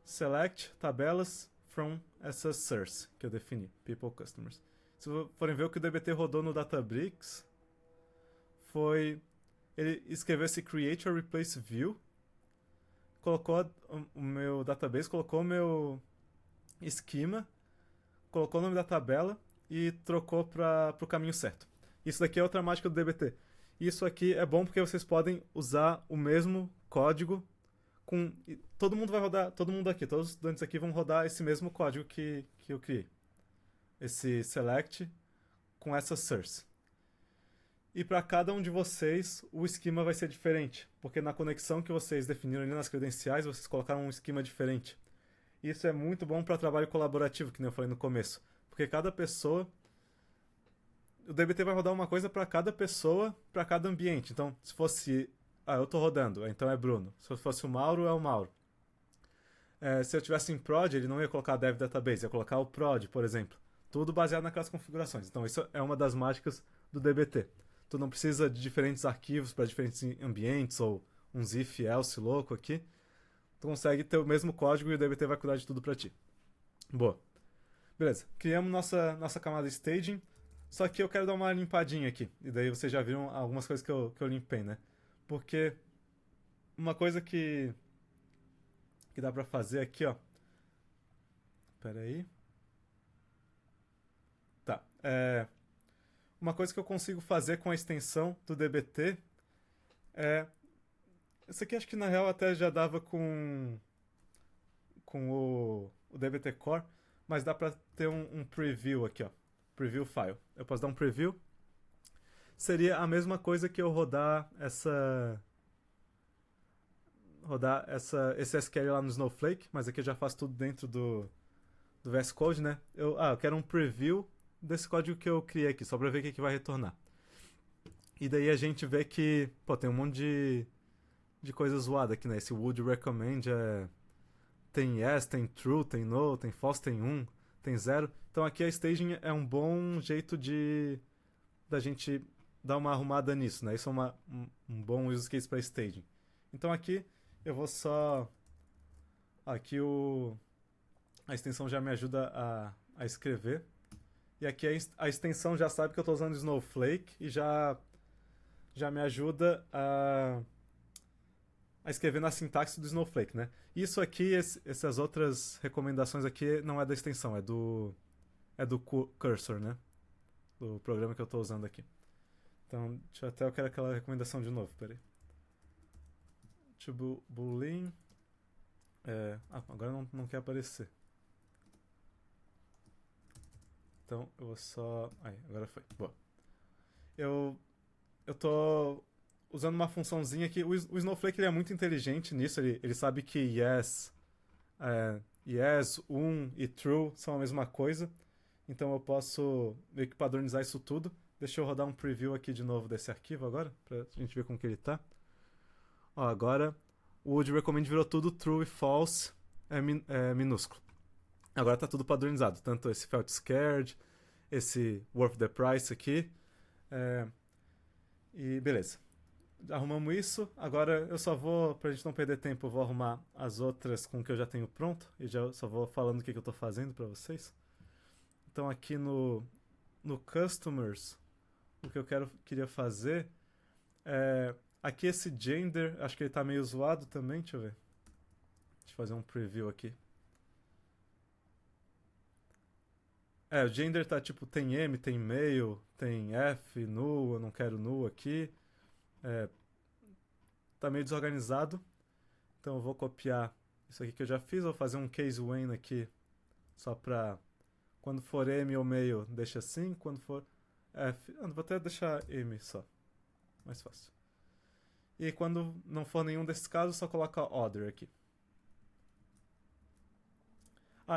Speaker 1: Select tabelas from essa source que eu defini, people customers. Se forem ver o que o DBT rodou no Databricks, foi... Ele escreveu esse create or replace view, colocou o meu database, colocou o meu esquema, colocou o nome da tabela e trocou para o caminho certo. Isso daqui é outra mágica do DBT. Isso aqui é bom porque vocês podem usar o mesmo código com... Todo mundo vai rodar, todo mundo aqui, todos os estudantes aqui vão rodar esse mesmo código que eu criei. Esse select com essa source. E para cada um de vocês, o esquema vai ser diferente, porque na conexão que vocês definiram ali nas credenciais, vocês colocaram um esquema diferente. Isso é muito bom para trabalho colaborativo, que nem eu falei no começo, porque cada pessoa... O DBT vai rodar uma coisa para cada pessoa, para cada ambiente. Então, se fosse... eu estou rodando, então é Bruno. Se fosse o Mauro, é o Mauro. Se eu tivesse em prod, ele não ia colocar dev database, ia colocar o prod, por exemplo. Tudo baseado naquelas configurações. Então, isso é uma das mágicas do DBT. Tu não precisa de diferentes arquivos para diferentes ambientes ou uns if, else louco aqui. Tu consegue ter o mesmo código e o DBT vai cuidar de tudo para ti. Boa. Beleza. Criamos nossa camada staging. Só que eu quero dar uma limpadinha aqui. E daí vocês já viram algumas coisas que eu limpei, né? Porque uma coisa que dá para fazer aqui, ó. Pera aí. Tá. Uma coisa que eu consigo fazer com a extensão do DBT é... Isso aqui acho que na real até já dava com o DBT Core, mas dá pra ter um preview aqui, ó. Preview file. Eu posso dar um preview. Seria a mesma coisa que eu rodar esse SQL lá no Snowflake, mas aqui eu já faço tudo dentro do VS Code, né? Eu quero um preview desse código que eu criei aqui, só pra ver o que vai retornar. E daí a gente vê que, tem um monte de coisa zoada aqui, né? Esse would recommend tem yes, tem true, tem no, tem false, tem 1, tem 0. Então aqui a staging é um bom jeito da gente dar uma arrumada nisso, né? Isso é um bom use case para staging. Então aqui eu vou só... Aqui a extensão já me ajuda a escrever. E aqui a extensão já sabe que eu estou usando Snowflake e já me ajuda a escrever na sintaxe do Snowflake, né? Isso aqui, essas outras recomendações aqui não é da extensão, é do cursor, né? Do programa que eu estou usando aqui. Então, eu quero aquela recomendação de novo, peraí. To boolean. Agora não quer aparecer. Então eu vou só... agora foi. Boa. Eu tô usando uma funçãozinha que... O Snowflake ele é muito inteligente nisso. Ele sabe que yes, 1 e true são a mesma coisa. Então eu posso meio que padronizar isso tudo. Deixa eu rodar um preview aqui de novo desse arquivo agora, pra gente ver como que ele tá. Ó, agora o would recommend virou tudo true e false minúsculo. Agora tá tudo padronizado, tanto esse felt scared, esse worth the price aqui. E beleza. Arrumamos isso. Agora eu só vou, pra gente não perder tempo, eu vou arrumar as outras com o que eu já tenho pronto. E já só vou falando o que eu tô fazendo pra vocês. Então aqui no Customers, o que eu queria fazer é... Aqui esse gender, acho que ele tá meio zoado também, deixa eu ver. Deixa eu fazer um preview aqui. O gender tá tipo, tem M, tem male, tem F, null, eu não quero null aqui. Tá meio desorganizado. Então eu vou copiar isso aqui que eu já fiz, vou fazer um case when aqui, só pra quando for M ou male, deixa assim, quando for F, vou até deixar M só, mais fácil. E quando não for nenhum desses casos, só coloca other aqui.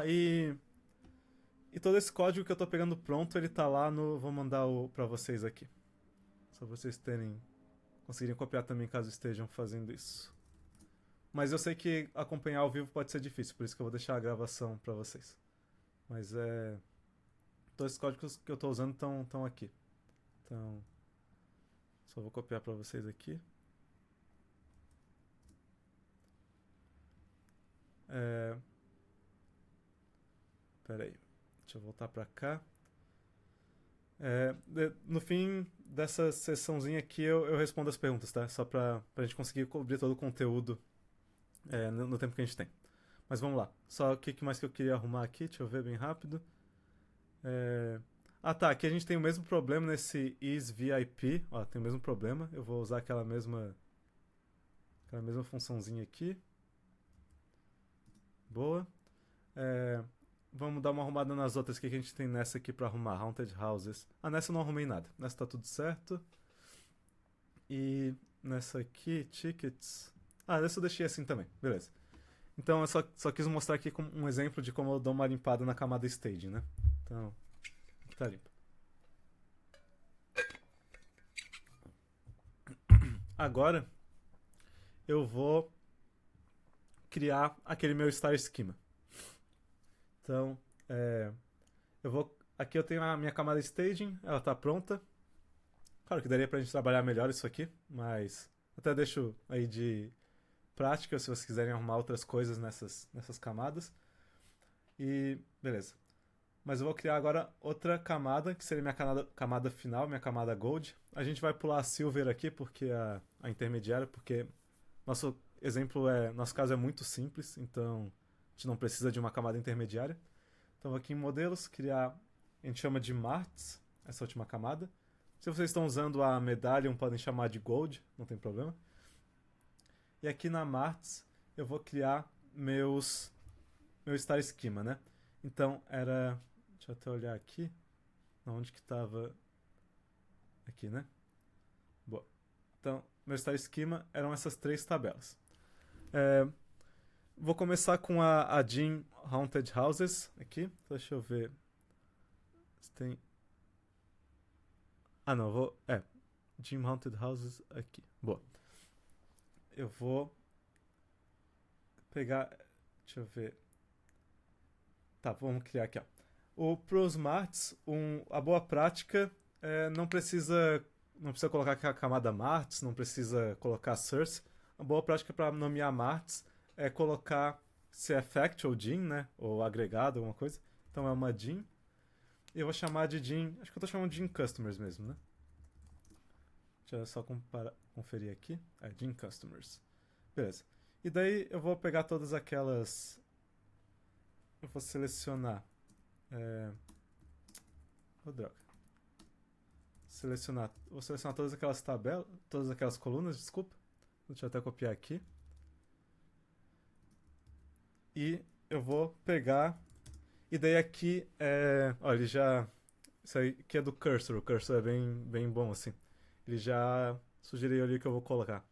Speaker 1: E todo esse código que eu tô pegando pronto, ele tá lá no... Vou mandar pra vocês aqui. Só pra vocês conseguirem copiar também caso estejam fazendo isso. Mas eu sei que acompanhar ao vivo pode ser difícil, por isso que eu vou deixar a gravação pra vocês. Mas todos esses códigos que eu tô usando estão aqui. Então, só vou copiar pra vocês aqui. Pera aí. Deixa eu voltar pra cá. No fim dessa sessãozinha aqui eu respondo as perguntas, tá? Só pra gente conseguir cobrir todo o conteúdo no tempo que a gente tem. Mas vamos lá. Só o que mais que eu queria arrumar aqui? Deixa eu ver bem rápido. Tá. Aqui a gente tem o mesmo problema nesse isVIP. Ó, tem o mesmo problema. Eu vou usar aquela mesma funçãozinha aqui. Boa. Vamos dar uma arrumada nas outras que a gente tem nessa aqui pra arrumar. Haunted Houses. Nessa eu não arrumei nada. Nessa tá tudo certo. E nessa aqui, Tickets. Nessa eu deixei assim também. Beleza. Então eu só quis mostrar aqui um exemplo de como eu dou uma limpada na camada Staging, né? Então, aqui tá limpo. Agora, eu vou criar aquele meu Star Schema. Então, aqui eu tenho a minha camada Staging, ela tá pronta. Claro que daria pra gente trabalhar melhor isso aqui, mas até deixo aí de prática se vocês quiserem arrumar outras coisas nessas camadas. E beleza. Mas eu vou criar agora outra camada, que seria minha camada final, minha camada Gold. A gente vai pular a Silver aqui, porque a intermediária, porque nosso caso é muito simples, então a gente não precisa de uma camada intermediária. Então vou aqui em modelos, criar, a gente chama de Marts, essa última camada. Se vocês estão usando a Medallion, podem chamar de Gold, não tem problema. E aqui na Marts eu vou criar meu Star Schema, né? Então deixa eu até olhar aqui, onde que estava, aqui, né? Boa. Então, meu Star Schema eram essas 3 tabelas. Vou começar com a Jean Haunted Houses aqui. Deixa eu ver se tem... não, Jean Haunted Houses aqui. Boa. Eu vou pegar... Deixa eu ver... Tá, vamos criar aqui, ó. Pros Marts, a boa prática não precisa colocar aqui a camada Marts, não precisa colocar source. A boa prática para nomear Marts é colocar se é fact ou Jean, né? Ou agregado, alguma coisa. Então é uma Jean. E eu vou chamar de Jean... Acho que eu tô chamando de Jean Customers mesmo, né? Deixa eu só conferir aqui. Jean Customers. Beleza. E daí eu vou pegar todas aquelas... Eu vou selecionar... droga. Vou selecionar todas aquelas tabelas... Todas aquelas colunas, desculpa. Deixa eu até copiar aqui. E eu vou pegar... E daí aqui olha, ele já... Isso aí aqui é do cursor. O cursor é bem bom, assim. Ele já sugeriu ali que eu vou colocar.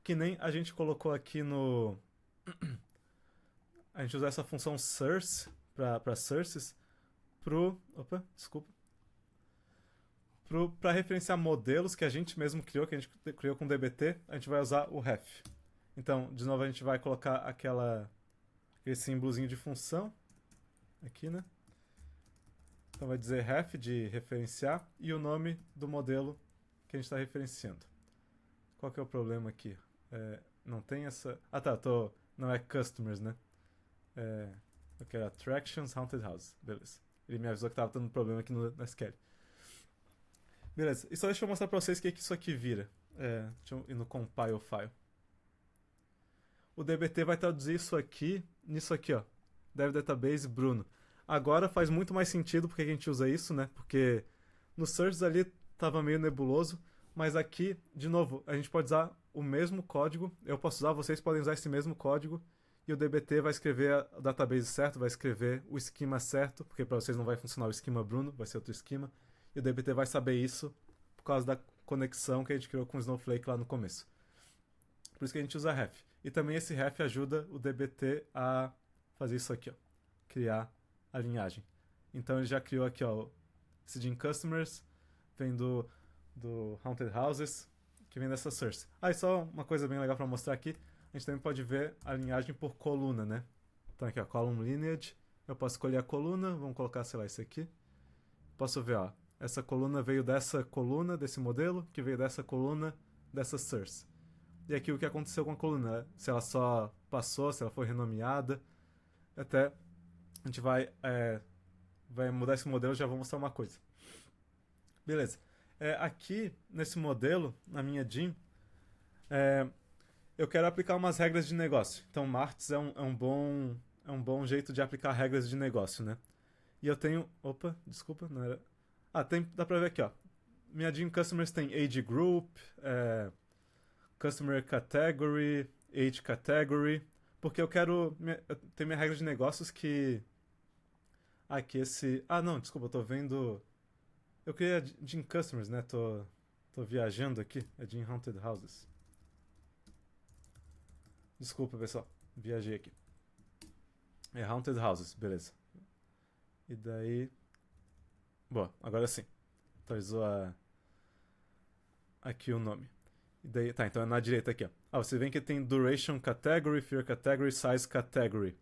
Speaker 1: Que nem a gente colocou aqui no... A gente usa essa função source para sources opa, desculpa. Para referenciar modelos que a gente mesmo criou, que a gente criou com DBT, a gente vai usar o ref. Então, de novo, a gente vai colocar aquele símbolozinho de função aqui, né? Então vai dizer ref de referenciar e o nome do modelo que a gente está referenciando. Qual que é o problema aqui? Não tem essa... Ah tá, não é customers, né? Eu quero attractions, haunted house. Beleza. Ele me avisou que estava tendo problema aqui no SQL. Beleza, e só deixa eu mostrar pra vocês o que isso aqui vira. Deixa eu ir no compile file. O DBT vai traduzir isso aqui nisso aqui, ó. Dev Database Bruno. Agora faz muito mais sentido porque a gente usa isso, né? Porque no search ali tava meio nebuloso, mas aqui, de novo, a gente pode usar o mesmo código. Eu posso usar, vocês podem usar esse mesmo código. E o DBT vai escrever o database certo, vai escrever o esquema certo, porque para vocês não vai funcionar o esquema Bruno, vai ser outro esquema. E o DBT vai saber isso por causa da conexão que a gente criou com o Snowflake lá no começo. Por isso que a gente usa ref. E também esse ref ajuda o DBT a fazer isso aqui, ó, criar a linhagem. Então ele já criou aqui, ó, esse Gene Customers, vem do Haunted Houses, que vem dessa source. E só uma coisa bem legal para mostrar aqui, a gente também pode ver a linhagem por coluna, né? Então aqui, ó, column lineage, eu posso escolher a coluna, vamos colocar, sei lá, isso aqui. Posso ver, ó, essa coluna veio dessa coluna, desse modelo, que veio dessa coluna, dessa source. E aqui o que aconteceu com a coluna, né? Se ela só passou, se ela foi renomeada. Até a gente vai mudar esse modelo, já vou mostrar uma coisa. Beleza. Aqui, nesse modelo, na minha Gin, eu quero aplicar umas regras de negócio. Então, Martins é um bom jeito de aplicar regras de negócio, né? E eu tenho... Opa, desculpa, não era... dá pra ver aqui, ó. Minha Gin Customers tem Age Group, Customer Category, Age Category, porque eu quero ter minha regra de negócios que... Aqui esse... não, desculpa, eu tô vendo... Eu queria Gin Customers, né? Tô viajando aqui. É Gin Haunted Houses. Desculpa, pessoal. Viajei aqui. É Haunted Houses, beleza. E daí... Bom, agora sim. Atualizou aqui o nome. E daí, tá, então é na direita aqui, ó. Você vê que tem Duration Category, Fear Category, Size Category.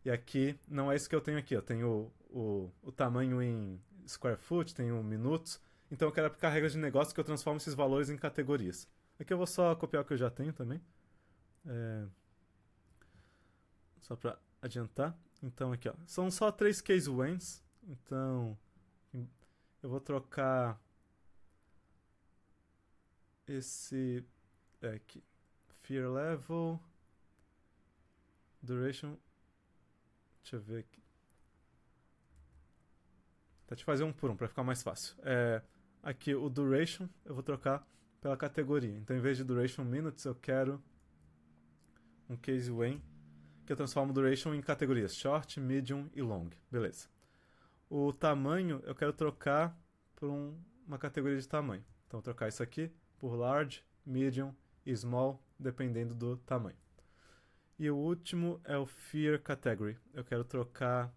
Speaker 1: E aqui, não é isso que eu tenho aqui. Eu tenho o tamanho em square foot, tenho minutos. Então eu quero aplicar regras de negócio que eu transformo esses valores em categorias. Aqui eu vou só copiar o que eu já tenho também. Só para adiantar. Então aqui, ó. São só 3 case whens. Então eu vou trocar esse aqui. Fear level. Duration. Deixa eu ver aqui. Deixa eu fazer um por um para ficar mais fácil. Aqui o duration eu vou trocar pela categoria. Então em vez de duration minutes eu quero um case when que eu transformo duration em categorias short, medium e long. Beleza. O tamanho eu quero trocar por uma categoria de tamanho. Então vou trocar isso aqui por large, medium e small, dependendo do tamanho. E o último é o fear category. Eu quero trocar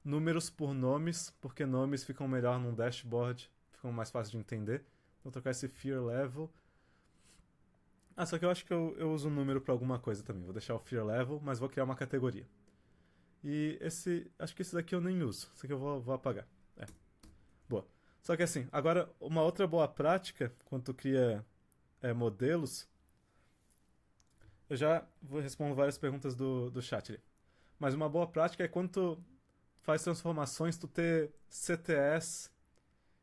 Speaker 1: números por nomes, porque nomes ficam melhor num dashboard, ficam mais fácil de entender. Então vou trocar esse fear level. Só que eu acho que eu uso um número para alguma coisa também. Vou deixar o fear level, mas vou criar uma categoria. E acho que esse daqui eu nem uso. Esse aqui eu vou apagar. Boa. Só que assim, agora uma outra boa prática, quando tu cria modelos, eu já vou responder várias perguntas do chat ali. Mas uma boa prática é quando tu faz transformações, tu ter CTS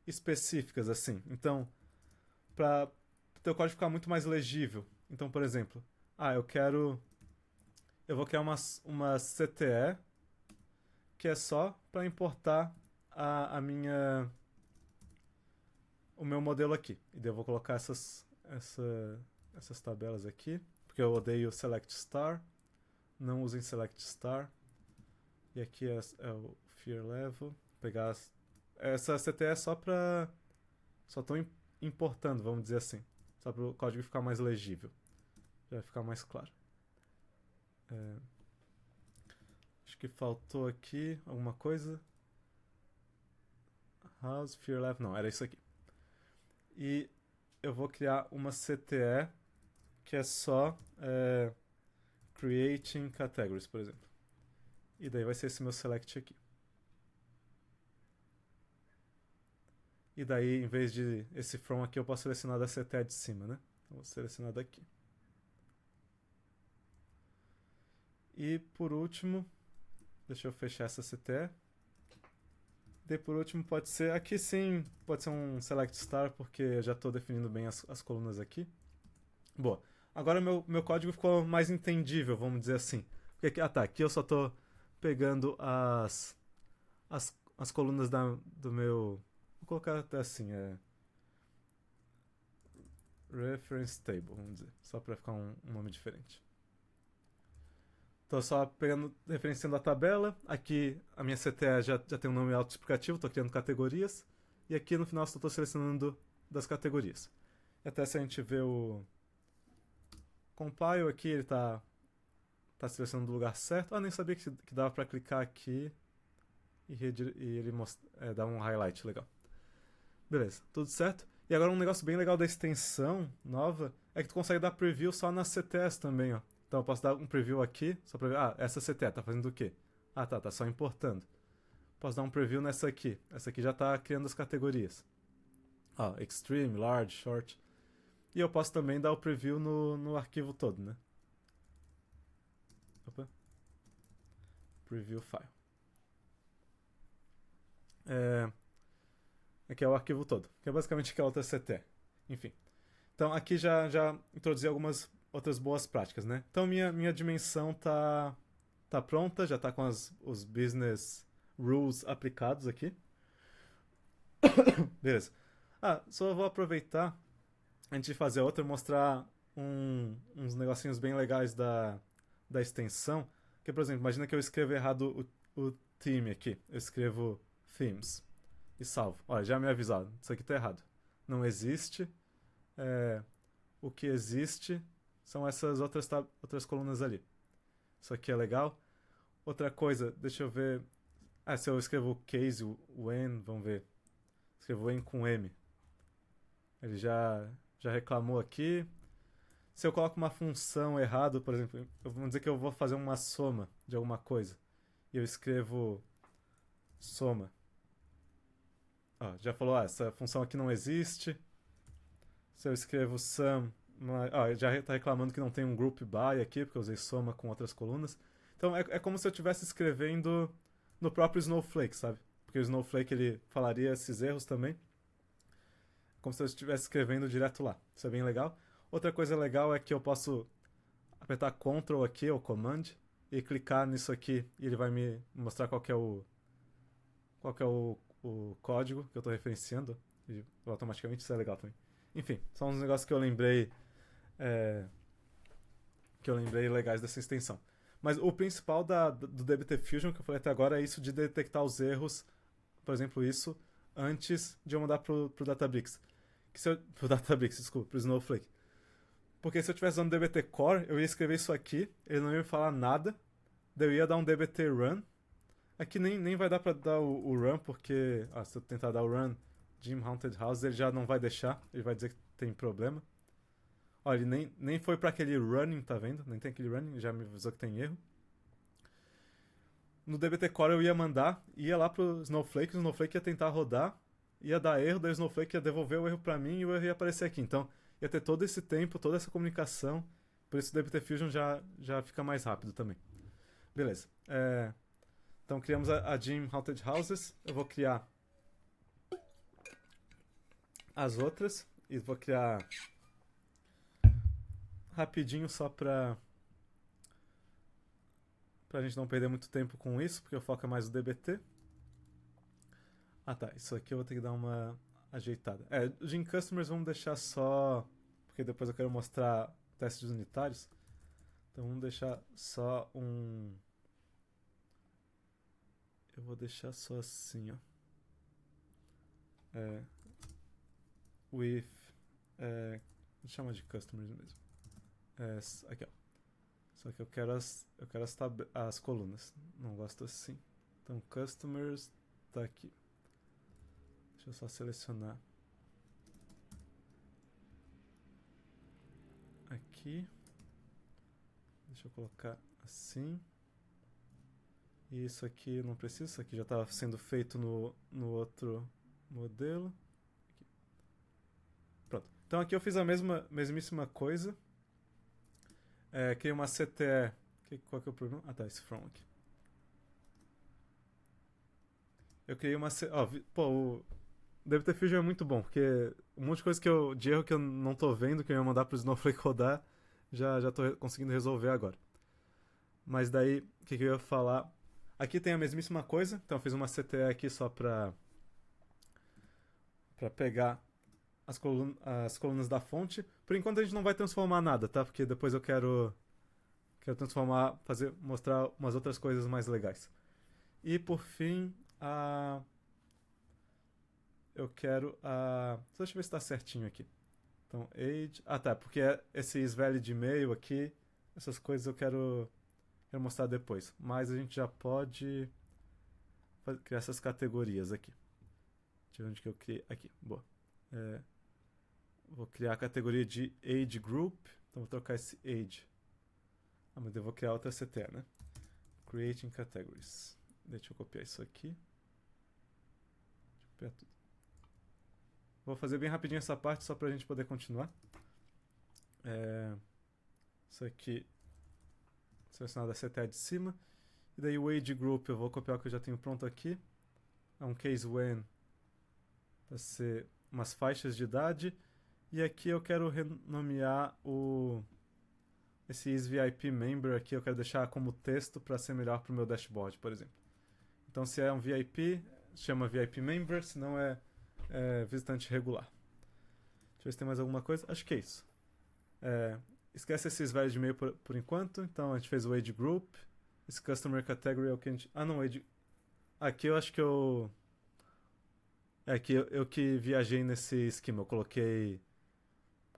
Speaker 1: específicas, assim. Então, para o teu código ficar muito mais legível. Então, por exemplo, eu vou criar uma CTE que é só para importar o meu modelo aqui. E daí eu vou colocar essas tabelas aqui, porque eu odeio select star. Não usem select star. E aqui é o fear level. Pegar essa CTE é só estou importando, vamos dizer assim. Só para o código ficar mais legível. Já vai ficar mais claro. Acho que faltou aqui alguma coisa. House, fear level. Não, era isso aqui. E eu vou criar uma CTE que é só creating categories, por exemplo. E daí vai ser esse meu select aqui. E daí, em vez de esse from aqui, eu posso selecionar da CTE de cima, né? Então, vou selecionar daqui. E por último, deixa eu fechar essa CTE. E por último pode ser, aqui sim, pode ser um select star, porque eu já estou definindo bem as colunas aqui. Boa. Agora meu código ficou mais entendível, vamos dizer assim. Porque aqui, aqui eu só estou pegando as colunas do meu... Vou colocar até assim, reference table, vamos dizer, só para ficar um nome diferente. Estou só pegando, referenciando a tabela. Aqui a minha CTE já tem um nome autoexplicativo, estou criando categorias. E aqui no final estou selecionando das categorias. E até se a gente vê o compile aqui, ele está selecionando o lugar certo. Nem sabia que dava para clicar aqui e ele dá um highlight legal. Beleza, tudo certo. E agora um negócio bem legal da extensão nova é que tu consegue dar preview só nas CTEs também, ó. Então eu posso dar um preview aqui, só pra ver, essa CTE tá fazendo o quê? Tá só importando. Posso dar um preview nessa aqui. Essa aqui já tá criando as categorias. Extreme, Large, Short. E eu posso também dar o preview no arquivo todo, né? Opa. Preview file. Aqui é o arquivo todo, que é basicamente aquela outra CTE. Enfim. Então aqui já introduzi algumas outras boas práticas, né? Então minha dimensão tá pronta, já tá com os business rules aplicados aqui. Beleza. Só vou aproveitar, antes de fazer outra, mostrar uns negocinhos bem legais da extensão. Que, por exemplo, imagina que eu escrevo errado o theme aqui. Eu escrevo themes e salvo. Olha, já me avisaram, isso aqui tá errado. Não existe. O que existe são essas outras colunas ali. Isso aqui é legal. Outra coisa, deixa eu ver. Se eu escrevo case, when, vamos ver. Escrevo when com M. Ele já reclamou aqui. Se eu coloco uma função errado, por exemplo, vamos dizer que eu vou fazer uma soma de alguma coisa. E eu escrevo soma. Já falou, essa função aqui não existe. Se eu escrevo sum, já está reclamando que não tem um group by aqui, porque eu usei soma com outras colunas. Então é como se eu estivesse escrevendo no próprio Snowflake, sabe? Porque o Snowflake ele falaria esses erros também. Como se eu estivesse escrevendo direto lá. Isso é bem legal. Outra coisa legal é que eu posso apertar Ctrl aqui, ou Command, e clicar nisso aqui, e ele vai me mostrar qual que é o código que eu estou referenciando. E automaticamente isso é legal também. Enfim, são uns negócios que eu lembrei legais dessa extensão. Mas o principal do DBT Fusion que eu falei até agora é isso de detectar os erros, por exemplo, isso antes de eu mandar pro Databricks. Pro Snowflake. Porque se eu estivesse usando DBT Core, eu ia escrever isso aqui, ele não ia me falar nada, daí eu ia dar um DBT Run. Aqui nem vai dar pra dar o Run, porque se eu tentar dar o Run Jim Haunted House, ele já não vai deixar, ele vai dizer que tem problema. Olha, ele nem foi pra aquele running, tá vendo? Nem tem aquele running, já me avisou que tem erro. No DBT Core eu ia lá pro Snowflake, o Snowflake ia tentar rodar, ia dar erro, daí o Snowflake ia devolver o erro pra mim e o erro ia aparecer aqui. Então ia ter todo esse tempo, toda essa comunicação, por isso o DBT Fusion já fica mais rápido também. Beleza. Então criamos a Jim Haunted Houses, eu vou criar as outras e vou criar rapidinho só pra gente não perder muito tempo com isso, porque eu foco mais no DBT. Isso aqui eu vou ter que dar uma ajeitada. Os Gin Customers vamos deixar só, porque depois eu quero mostrar testes unitários. Então vamos deixar só eu vou deixar só assim, ó. With... vou chamar de customers mesmo. Aqui, ó. Só que eu quero as colunas. Não gosto assim. Então, customers tá aqui. Deixa eu só selecionar. aqui. Deixa eu colocar assim. E isso aqui não precisa, isso aqui já está sendo feito no outro modelo. Aqui. Pronto. Então aqui eu fiz a mesmíssima coisa. Criei uma CTE. Qual que é o problema? Ah tá, esse from aqui. Eu criei uma... o Dbt Fusion é muito bom, porque um monte de coisa de erro que eu não tô vendo, que eu ia mandar pro Snowflake rodar, já tô conseguindo resolver agora. Mas daí, o que eu ia falar? Aqui tem a mesmíssima coisa, então eu fiz uma CTE aqui só pra pegar as colunas da fonte. Por enquanto a gente não vai transformar nada, tá? Porque depois eu quero transformar, mostrar umas outras coisas mais legais. E por fim, eu quero só deixa eu ver se está certinho aqui. Então, age... Ah, tá, porque esses valid email aqui, essas coisas eu quero mostrar depois. Mas a gente já pode criar essas categorias aqui. Deixa eu ver onde que eu criei. Aqui, boa. Vou criar a categoria de age group. Então vou trocar esse age. Mas eu vou criar outra CTE, né? Creating categories. Deixa eu copiar isso aqui. Deixa eu copiar tudo. Vou fazer bem rapidinho essa parte só pra gente poder continuar. Isso aqui selecionado a CTE de cima. E daí o age group eu vou copiar o que eu já tenho pronto aqui. É um case when para ser umas faixas de idade. E aqui eu quero renomear esse isVIP member aqui, eu quero deixar como texto para ser melhor para o meu dashboard, por exemplo. Então se é um VIP, chama VIP member, se não é visitante regular. Deixa eu ver se tem mais alguma coisa. Acho que é isso. Esquece esses valid email por enquanto. Então a gente fez o age group. Esse customer category é o que a gente... Ah, não, age... Aqui eu acho que eu... Aqui eu que viajei nesse esquema. Eu coloquei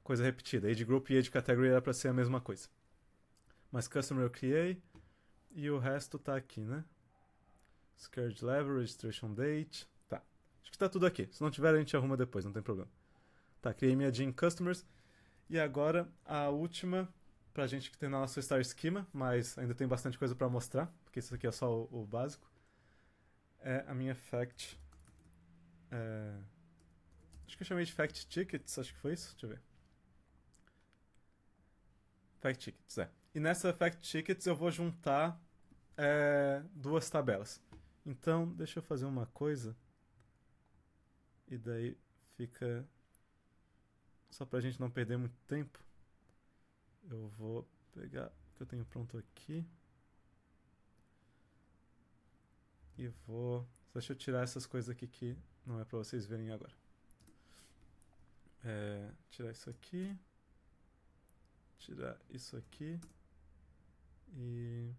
Speaker 1: coisa repetida. Age group e age category era para ser a mesma coisa. Mas customer eu criei. E o resto tá aqui, né? Scared level, registration date. Tá. Acho que tá tudo aqui. Se não tiver, a gente arruma depois, não tem problema. Tá, criei minha Gene Customers. E agora a última, pra gente que tem na nossa Star Schema, mas ainda tem bastante coisa pra mostrar, porque isso aqui é só o básico. É a minha Fact. Acho que eu chamei de Fact Tickets, acho que foi isso. Deixa eu ver. Fact Tickets, E nessa Fact Tickets eu vou juntar duas tabelas. Então, deixa eu fazer uma coisa. E daí fica... Só pra gente não perder muito tempo. Eu vou pegar o que eu tenho pronto aqui. E vou... Deixa eu tirar essas coisas aqui que não é pra vocês verem agora. Tirar isso aqui. Tirar isso aqui. E...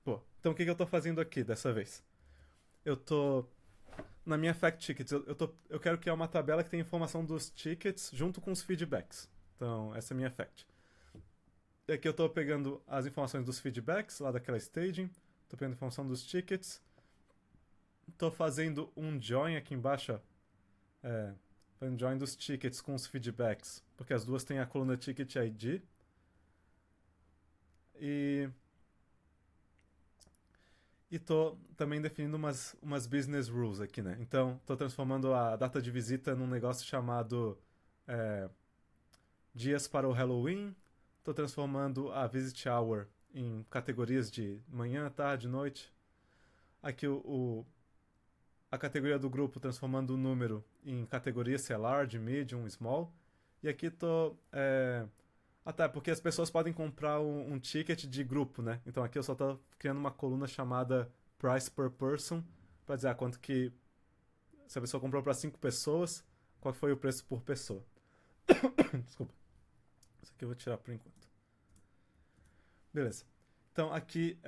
Speaker 1: Pô, então o que eu tô fazendo aqui dessa vez? Eu tô... Na minha Fact Tickets, eu quero criar uma tabela que tem informação dos tickets junto com os feedbacks. Então, essa é a minha Fact. E aqui eu tô pegando as informações dos feedbacks, lá daquela staging. Tô pegando a informação dos tickets. Tô fazendo um join aqui embaixo, fazendo join dos tickets com os feedbacks, porque as duas têm a coluna Ticket ID. E tô também definindo umas business rules aqui, né? Então, tô transformando a data de visita num negócio chamado dias para o Halloween. Tô transformando a visit hour em categorias de manhã, tarde, noite. Aqui a categoria do grupo transformando o número em categorias, se é large, medium, small. E aqui tô... tá, porque as pessoas podem comprar um ticket de grupo, né? Então aqui eu só tô criando uma coluna chamada Price per Person, para dizer quanto que... Se a pessoa comprou para 5 pessoas, qual foi o preço por pessoa. Desculpa. Isso aqui eu vou tirar por enquanto. Beleza. Então aqui,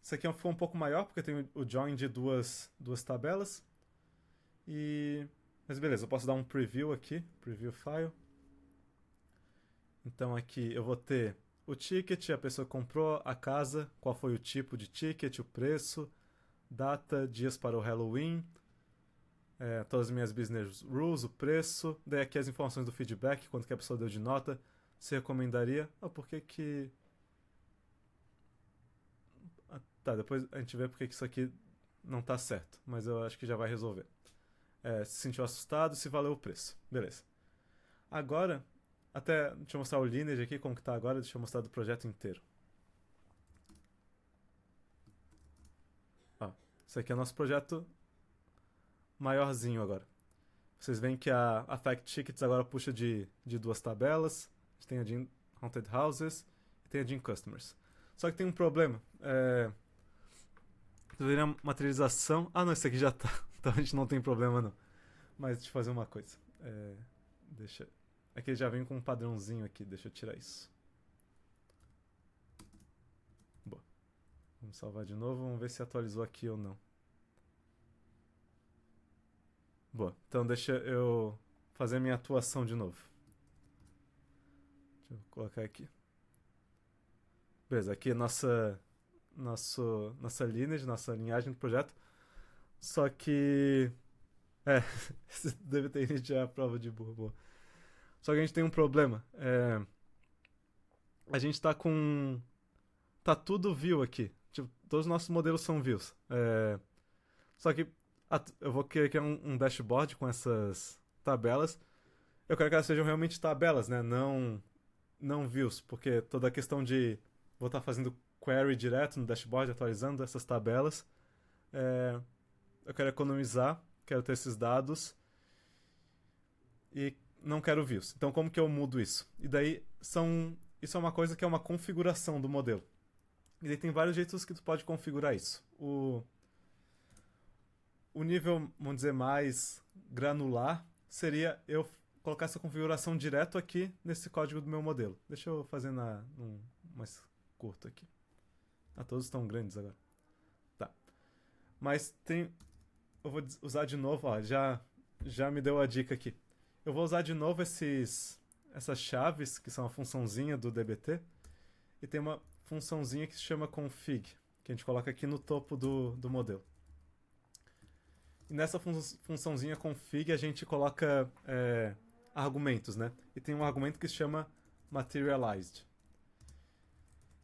Speaker 1: isso aqui foi um pouco maior, porque tem o join de duas tabelas. Mas beleza, eu posso dar um preview aqui, preview file. Então aqui eu vou ter o ticket, a pessoa comprou, a casa, qual foi o tipo de ticket, o preço, data, dias para o Halloween, todas as minhas business rules, o preço, daí aqui as informações do feedback, quanto que a pessoa deu de nota, você recomendaria? Ah, por que que... Ah, tá, depois a gente vê por que que isso aqui não tá certo, mas eu acho que já vai resolver. Se sentiu assustado, se valeu o preço. Beleza. Agora, até, deixa eu mostrar o Lineage aqui, como que tá agora, deixa eu mostrar do projeto inteiro. Ó, isso aqui é nosso projeto maiorzinho agora. Vocês veem que a Fact Tickets agora puxa de duas tabelas. A gente tem a de Haunted Houses e tem a de Customers. Só que tem um problema. Deveria materialização. Ah, não, esse aqui já tá. Então a gente não tem problema, não. Mas deixa eu fazer uma coisa. Deixa. Aqui já vem com um padrãozinho aqui. Deixa eu tirar isso. Boa. Vamos salvar de novo. Vamos ver se atualizou aqui ou não. Boa. Então deixa eu fazer minha atuação de novo. Deixa eu colocar aqui. Beleza, aqui é nossa lineage, nossa linhagem do projeto. Só que... você deve ter iniciado a prova de burro. Boa. Só que a gente tem um problema. A gente tá com... Tá tudo view aqui. Tipo, todos os nossos modelos são views. Só que eu vou criar um dashboard com essas tabelas. Eu quero que elas sejam realmente tabelas, né? Não views. Porque toda a questão de... Vou estar fazendo query direto no dashboard, atualizando essas tabelas. Eu quero economizar, quero ter esses dados e não quero views. Então como que eu mudo isso? E daí isso é uma coisa que é uma configuração do modelo. E daí tem vários jeitos que tu pode configurar isso. O nível, vamos dizer, mais granular seria eu colocar essa configuração direto aqui nesse código do meu modelo. Deixa eu fazer num mais curto aqui. Todos estão grandes agora. Tá. Mas eu vou usar de novo, ó, já me deu a dica aqui. Eu vou usar de novo essas chaves, que são a funçãozinha do DBT, e tem uma funçãozinha que se chama config, que a gente coloca aqui no topo do modelo. E nessa funçãozinha config a gente coloca argumentos, né? E tem um argumento que se chama materialized.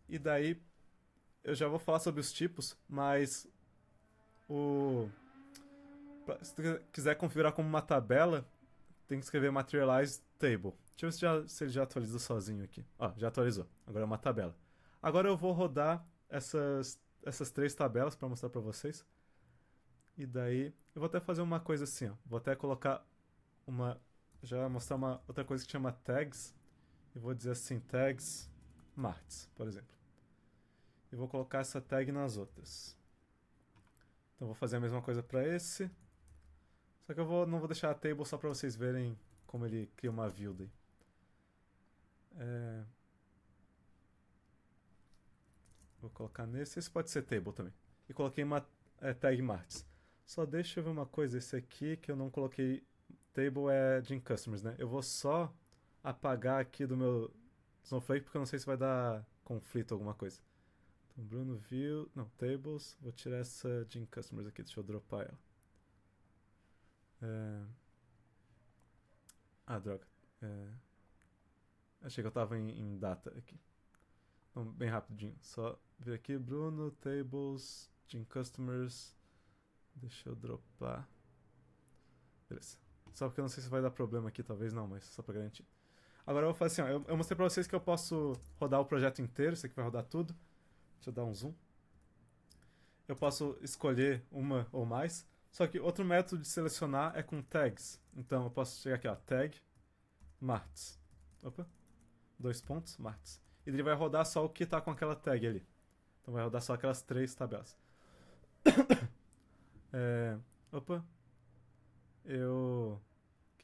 Speaker 1: E daí eu já vou falar sobre os tipos, mas se você quiser configurar como uma tabela, tem que escrever materialize table. Deixa eu ver se ele já atualizou sozinho aqui. Já atualizou. Agora é uma tabela. Agora eu vou rodar essas 3 tabelas para mostrar para vocês. E daí eu vou até fazer uma coisa assim, ó. Vou até colocar já mostrar uma outra coisa que chama tags. E vou dizer assim, tags marts, por exemplo. E vou colocar essa tag nas outras. Então vou fazer a mesma coisa para esse. Só que eu não vou deixar a table só para vocês verem como ele cria uma view daí. Vou colocar nesse. Esse pode ser table também. E coloquei uma tag marts. Só deixa eu ver uma coisa. Esse aqui que eu não coloquei table é de customers, né? Eu vou só apagar aqui do meu Snowflake porque eu não sei se vai dar conflito ou alguma coisa. Então, Bruno view... Não, tables. Vou tirar essa de customers aqui. Deixa eu dropar ela. Droga. Achei que eu tava em data aqui. Então, bem rapidinho. Só vir aqui, Bruno, tables, Gin Customers. Deixa eu dropar. Beleza. Só porque eu não sei se vai dar problema aqui, talvez não, mas só pra garantir. Agora eu vou fazer assim, ó. Eu mostrei pra vocês que eu posso rodar o projeto inteiro. Isso aqui vai rodar tudo. Deixa eu dar um zoom. Eu posso escolher uma ou mais. Só que outro método de selecionar é com tags. Então eu posso chegar aqui, ó, tag marts. Opa. 2 pontos, marts. E ele vai rodar só o que está com aquela tag ali. Então vai rodar só aquelas 3 tabelas. Opa. O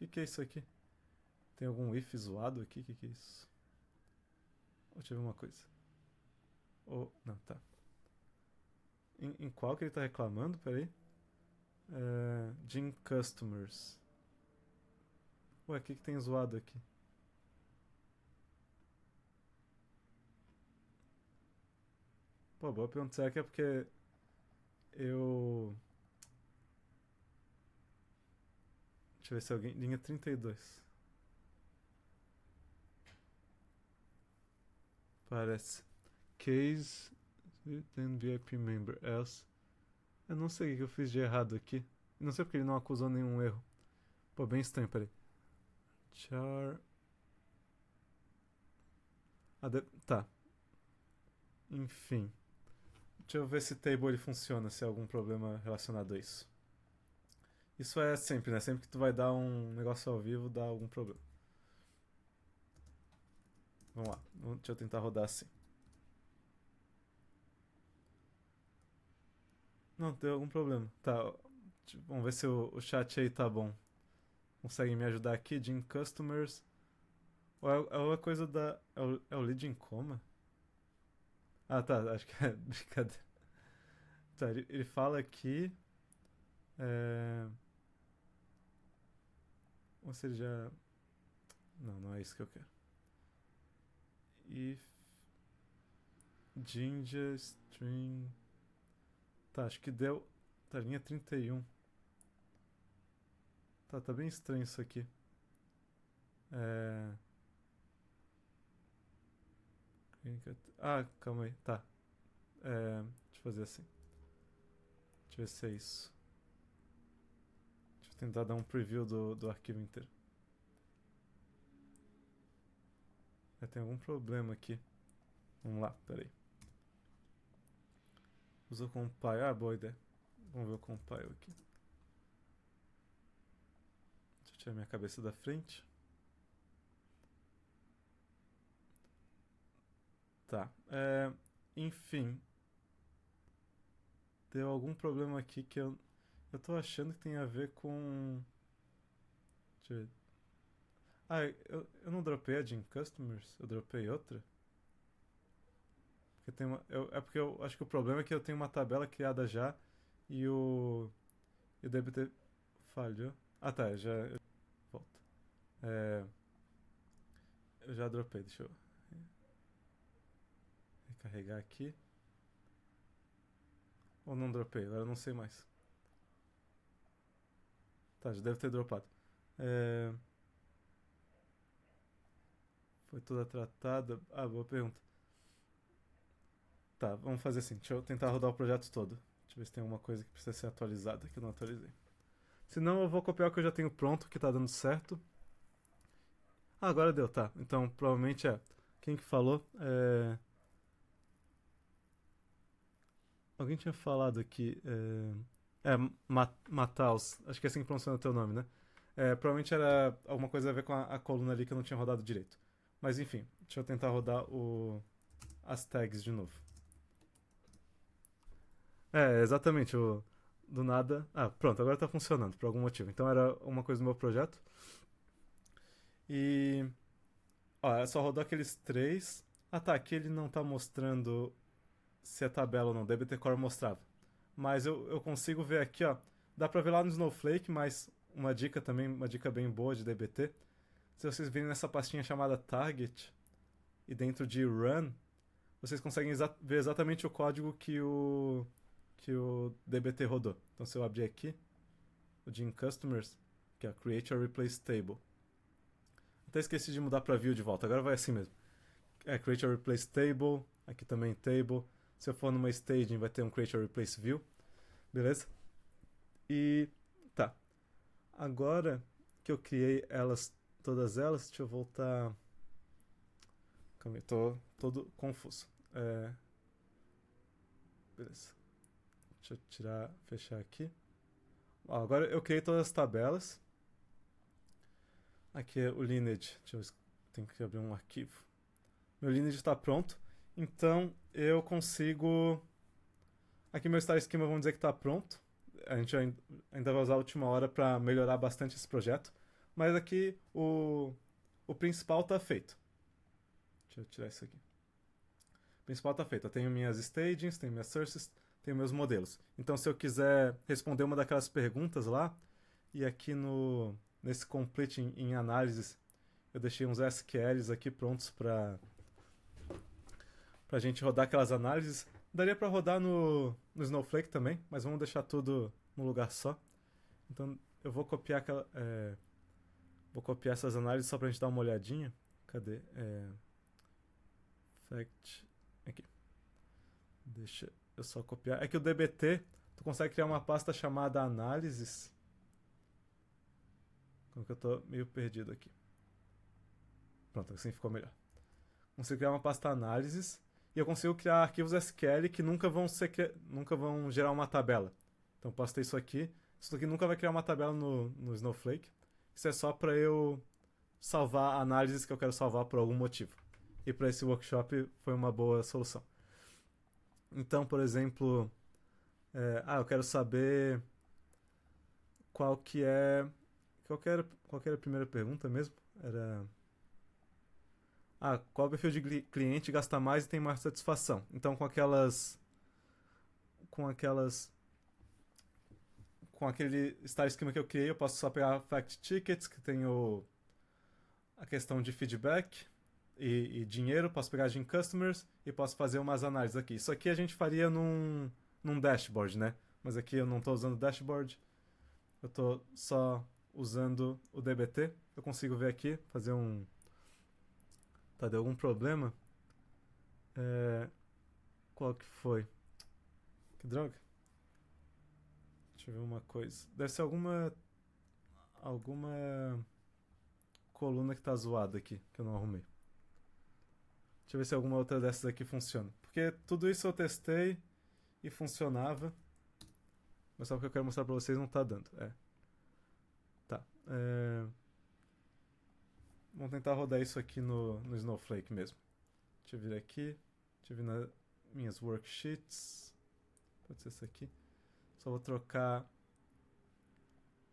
Speaker 1: que é isso aqui? Tem algum if zoado aqui? O que é isso? Deixa eu ver uma coisa. Não, tá. Em qual que ele está reclamando? Peraí. Gin Customers. Ué, o que tem zoado aqui? Pô, boa pergunta. Será que é porque eu... Deixa eu ver se alguém... Linha 32. Parece. Case, then VIP member, else. Eu não sei o que eu fiz de errado aqui. Não sei porque ele não acusou nenhum erro. Pô, bem estranho, peraí. Char... Tá. Enfim. Deixa eu ver se table ele funciona, se há algum problema relacionado a isso. Isso é sempre, né? Sempre que tu vai dar um negócio ao vivo, dá algum problema. Vamos lá. Deixa eu tentar rodar assim. Não, deu algum problema. Tá. Vamos ver se o chat aí tá bom. Consegue me ajudar aqui? Jim Customers. Ou é a coisa da. É o lead em coma? Ah, tá. Acho que é brincadeira. Tá, ele fala aqui. Ou seja. Não, não é isso que eu quero. If. Ginger string. Tá, acho que deu. Tá, linha 31. Tá bem estranho isso aqui. Ah, calma aí. Tá. Deixa eu fazer assim. Deixa eu ver se é isso. Deixa eu tentar dar um preview do arquivo inteiro. Tem algum problema aqui. Vamos lá, peraí. Usa o compile. Ah, boa ideia. Vamos ver o compile aqui. Deixa eu tirar minha cabeça da frente. Tá. Enfim. Deu algum problema aqui que eu tô achando que tem a ver com. Deixa eu ver. Ah, eu não dropei a Gym Customers, eu dropei outra. Porque tem uma, é porque eu acho que o problema é que eu tenho uma tabela criada já e o DBT falhou. Ah tá, volta. Eu já dropei, deixa eu recarregar aqui. Ou não dropei, agora eu não sei mais. Tá, já deve ter dropado. Foi toda tratada. Ah, boa pergunta. Tá, vamos fazer assim. Deixa eu tentar rodar o projeto todo. Deixa eu ver se tem alguma coisa que precisa ser atualizada que eu não atualizei. Se não, eu vou copiar o que eu já tenho pronto, que tá dando certo. Ah, agora deu, tá. Então, provavelmente é. Quem que falou? Alguém tinha falado aqui. Mataus. Acho que é assim que pronuncia o teu nome, né? Provavelmente era alguma coisa a ver com a coluna ali que eu não tinha rodado direito. Mas enfim, deixa eu tentar rodar as tags de novo. Exatamente. Do nada. Ah, pronto, agora tá funcionando por algum motivo. Então era uma coisa do meu projeto. E. Ó, só rodou aqueles 3. Ah tá, aqui ele não tá mostrando se é tabela ou não. DBT Core mostrava. Mas eu consigo ver aqui, ó. Dá pra ver lá no Snowflake, mas uma dica também, uma dica bem boa de DBT. Se vocês virem nessa pastinha chamada Target e dentro de Run, vocês conseguem ver exatamente o código que o DBT rodou. Então se eu abrir aqui, o Gym Customers, que é Create or Replace Table. Até esqueci de mudar para View de volta, agora vai assim mesmo. Create or Replace Table, aqui também Table. Se eu for numa staging, vai ter um Create or Replace View. Beleza? E tá. Agora que eu criei todas elas, deixa eu voltar. Calma aí, tô todo confuso. Beleza. Deixa eu fechar aqui. Agora eu criei todas as tabelas. Aqui é o lineage. Tenho que abrir um arquivo. Meu lineage está pronto. Então eu consigo. Aqui meu Star Schema, vamos dizer que está pronto. A gente ainda vai usar a última hora para melhorar bastante esse projeto. Mas aqui o principal está feito. Deixa eu tirar isso aqui. O principal está feito. Eu tenho minhas stagings, tenho minhas sources, tenho meus modelos. Então se eu quiser responder uma daquelas perguntas lá, e aqui nesse complete em análises, eu deixei uns SQLs aqui prontos para a gente rodar aquelas análises. Daria para rodar no Snowflake também, mas vamos deixar tudo num lugar só. Então eu vou copiar vou copiar essas análises só para a gente dar uma olhadinha. Cadê? fact, aqui. Deixa eu só copiar. É que o DBT, tu consegue criar uma pasta chamada análises. Como que eu tô meio perdido aqui. Pronto, assim ficou melhor. Consigo criar uma pasta análises e eu consigo criar arquivos SQL que nunca vão gerar uma tabela. Então eu posso ter isso aqui. Isso aqui nunca vai criar uma tabela no Snowflake. Isso é só para eu salvar análises que eu quero salvar por algum motivo. E para esse workshop foi uma boa solução. Então, por exemplo, eu quero saber qual que é... Qual que era a primeira pergunta mesmo? Era... qual perfil de cliente gasta mais e tem mais satisfação? Então, com aquele style schema que eu criei, eu posso só pegar fact tickets, que tem a questão de feedback e dinheiro, posso pegar Gin Customers e posso fazer umas análises aqui. Isso aqui a gente faria num dashboard, né? Mas aqui eu não estou usando dashboard, eu estou só usando o DBT. Eu consigo ver aqui, fazer um... Tá, deu algum problema? Qual que foi? Que droga. Deixa eu ver uma coisa. Deve ser alguma coluna que tá zoada aqui, que eu não arrumei. Deixa eu ver se alguma outra dessas aqui funciona. Porque tudo isso eu testei e funcionava. Mas só porque eu quero mostrar pra vocês não tá dando. Tá. Vamos tentar rodar isso aqui no Snowflake mesmo. Deixa eu vir aqui. Deixa eu vir nas minhas worksheets. Pode ser isso aqui. Só vou trocar.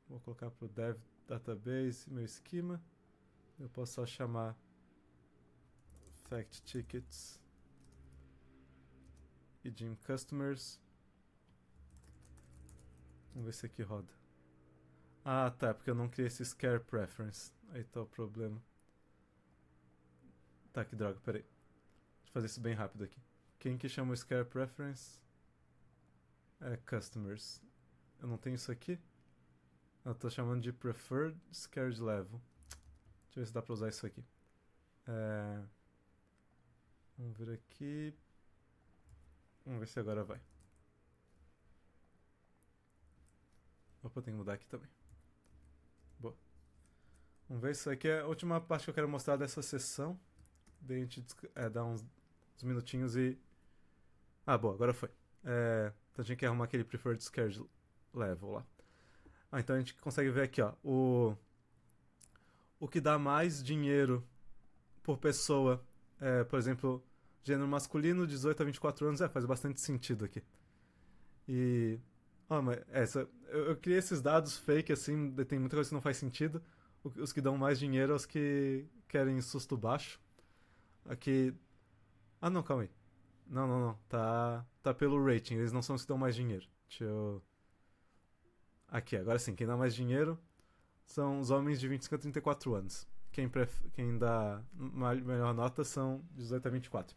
Speaker 1: Vou colocar pro dev database meu esquema. Eu posso só chamar fact tickets e Gin Customers. Vamos ver se aqui roda. Tá, porque eu não criei esse scare preference. Aí tá o problema. Tá, que droga, peraí. Deixa eu fazer isso bem rápido aqui. Quem que chama o scare preference? Customers. Eu não tenho isso aqui? Eu tô chamando de preferred scared level. Deixa eu ver se dá pra usar isso aqui. Vamos ver aqui. Vamos ver se agora vai. Opa, tem que mudar aqui também. Boa. Vamos ver, isso aqui é a última parte que eu quero mostrar dessa sessão. Daí a gente dá uns minutinhos e... boa, agora foi. Então a gente quer arrumar aquele preferred scared level lá. Então a gente consegue ver aqui, ó, o que dá mais dinheiro por pessoa. Por exemplo, gênero masculino, 18 a 24 anos, faz bastante sentido aqui. E... mas eu criei esses dados fake, assim, tem muita coisa que não faz sentido. Os que dão mais dinheiro são os que querem susto baixo. Aqui... não, calma aí. Não. Tá pelo rating, eles não são os que dão mais dinheiro. Deixa eu... Aqui, agora sim, quem dá mais dinheiro são os homens de 25 a 34 anos. Quem dá melhor nota são 18 a 24.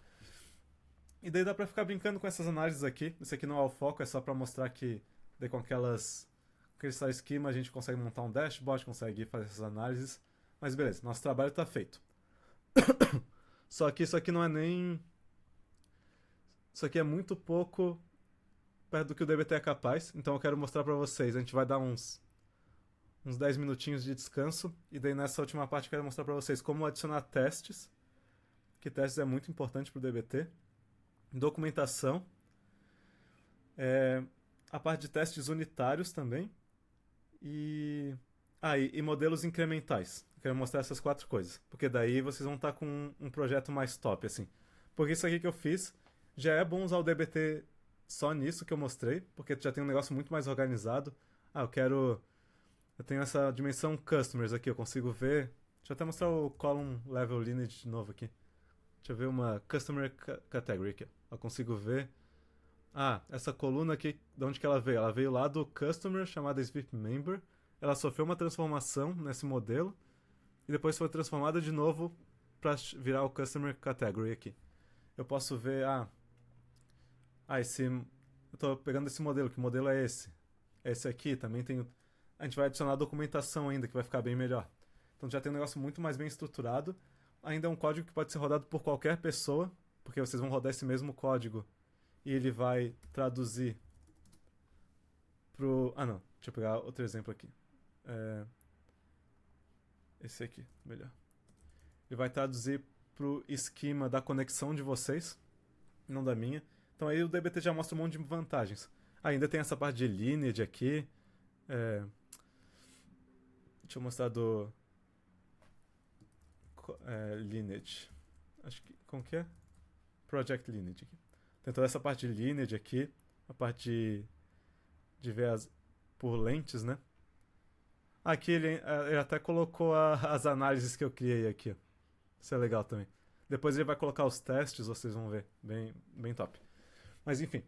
Speaker 1: E daí dá pra ficar brincando com essas análises aqui. Esse aqui não é o foco, é só pra mostrar que daí com aquele style schema a gente consegue montar um dashboard, consegue fazer essas análises. Mas beleza, nosso trabalho tá feito. Só que isso aqui não é nem... Isso aqui é muito pouco perto do que o DBT é capaz. Então eu quero mostrar pra vocês. A gente vai dar uns 10 minutinhos de descanso. E daí nessa última parte eu quero mostrar pra vocês como adicionar testes. Que testes é muito importante pro DBT. Documentação. A parte de testes unitários também. E modelos incrementais. Eu quero mostrar essas 4 coisas. Porque daí vocês vão estar com um projeto mais top, assim. Porque isso aqui que eu fiz, já é bom usar o DBT só nisso que eu mostrei. Porque já tem um negócio muito mais organizado. Eu tenho essa dimensão customers aqui, eu consigo ver... Deixa eu até mostrar o column level lineage de novo aqui. Deixa eu ver uma customer category aqui. Eu consigo ver... essa coluna aqui, de onde que ela veio? Ela veio lá do customer, chamada Swift Member. Ela sofreu uma transformação nesse modelo. E depois foi transformada de novo para virar o customer category aqui. Eu posso ver... eu tô pegando esse modelo. Que modelo é esse? Esse aqui também tem... A gente vai adicionar documentação ainda, que vai ficar bem melhor. Então já tem um negócio muito mais bem estruturado. Ainda é um código que pode ser rodado por qualquer pessoa. porque vocês vão rodar esse mesmo código e ele vai traduzir pro... Ah, não. Deixa eu pegar outro exemplo aqui. Esse aqui, melhor. Ele vai traduzir pro esquema da conexão de vocês, não da minha. Então aí o DBT já mostra um monte de vantagens. Ainda tem essa parte de lineage aqui. Deixa eu mostrar do... lineage. Acho que... Como que é? Project lineage aqui. Tem toda essa parte de lineage aqui. A parte de ver por lentes, né? Aqui ele até colocou as análises que eu criei aqui. Isso é legal também. Depois ele vai colocar os testes, vocês vão ver. Bem, bem top. Mas enfim.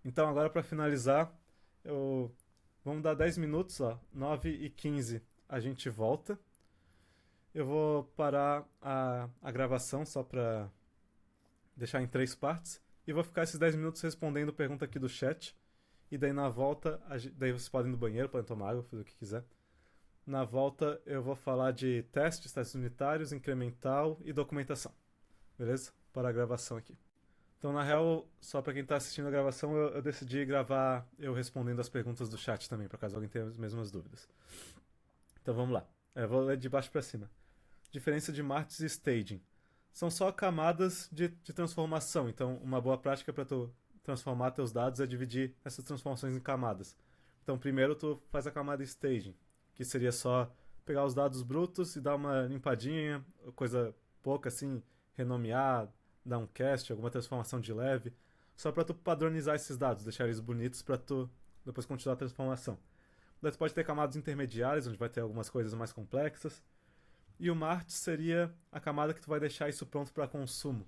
Speaker 1: Então agora para finalizar, vamos dar 10 minutos, ó. 9h15 a gente volta. Eu vou parar a gravação só para deixar em 3 partes. E vou ficar esses 10 minutos respondendo pergunta aqui do chat. E daí na volta, daí vocês podem ir no banheiro, podem tomar água, fazer o que quiser. Na volta eu vou falar de testes unitários, incremental e documentação. Beleza? Para a gravação aqui. Então, na real, só para quem está assistindo a gravação, eu decidi gravar eu respondendo as perguntas do chat também, por caso alguém tenha as mesmas dúvidas. Então vamos lá. Eu vou ler de baixo para cima. Diferença de martes e staging. São só camadas de transformação. Então, uma boa prática para tu transformar teus dados é dividir essas transformações em camadas. Então, primeiro tu faz a camada staging, que seria só pegar os dados brutos e dar uma limpadinha, coisa pouca assim, renomear, dar um cast, alguma transformação de leve, só para tu padronizar esses dados, deixar eles bonitos para tu depois continuar a transformação. Daí tu pode ter camadas intermediárias, onde vai ter algumas coisas mais complexas. E o Mart seria a camada que tu vai deixar isso pronto para consumo,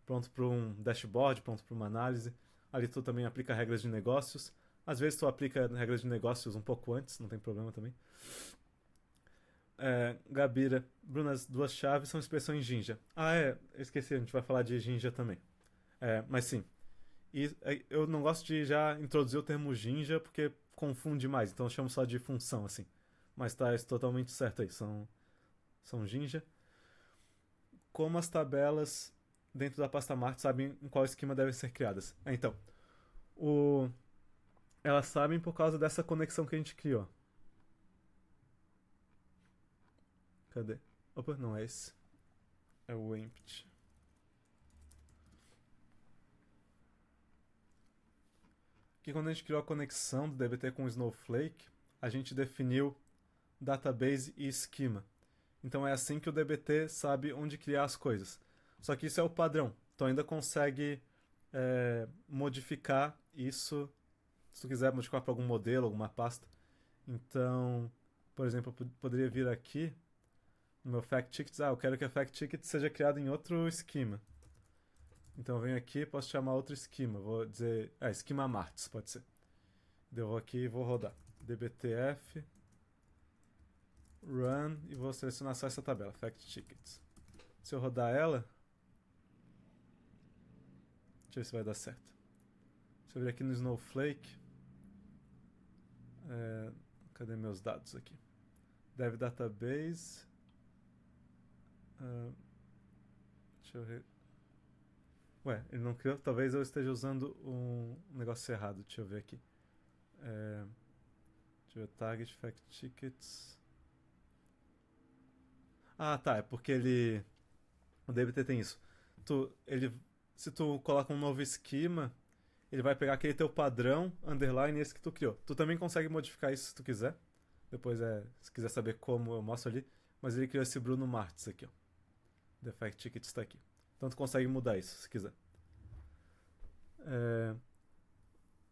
Speaker 1: pronto para um dashboard, pronto para uma análise. Ali tu também aplica regras de negócios. Às vezes tu aplica regras de negócios um pouco antes, não tem problema também. Gabira, Bruna, as duas chaves são expressões Jinja. Eu esqueci, a gente vai falar de Jinja também. Mas sim. E eu não gosto de já introduzir o termo Jinja porque confunde mais, então eu chamo só de função, assim. Mas tá totalmente certo aí, são Jinja. Como as tabelas dentro da pasta Mart sabem em qual esquema devem ser criadas? Então, elas sabem por causa dessa conexão que a gente criou. Cadê? Opa, não é esse. É o empty. Aqui quando a gente criou a conexão do DBT com o Snowflake, a gente definiu database e esquema. Então é assim que o DBT sabe onde criar as coisas. Só que isso é o padrão. Então ainda consegue modificar isso, se tu quiser modificar para algum modelo, alguma pasta. Então, por exemplo, eu poderia vir aqui no meu fact tickets. Eu quero que a fact ticket seja criada em outro esquema. Então eu venho aqui, posso chamar outro esquema. Vou dizer, esquema Marts, pode ser. Eu vou aqui e vou rodar dbtf run e vou selecionar só essa tabela, fact tickets. Se eu rodar ela, deixa eu ver se vai dar certo. Se eu vir aqui no Snowflake, cadê meus dados aqui? Dev database. Deixa eu ver. Ele não criou? Talvez eu esteja usando um negócio errado. Deixa eu ver aqui. Deixa eu ver. Target fact tickets. Tá. É porque o DBT tem isso. Se tu coloca um novo esquema, ele vai pegar aquele teu padrão, underline, esse que tu criou. Tu também consegue modificar isso se tu quiser. Depois, se quiser saber como, eu mostro ali. Mas ele criou esse Bruno Martins aqui, ó. The fact ticket está aqui. Então tu consegue mudar isso, se quiser.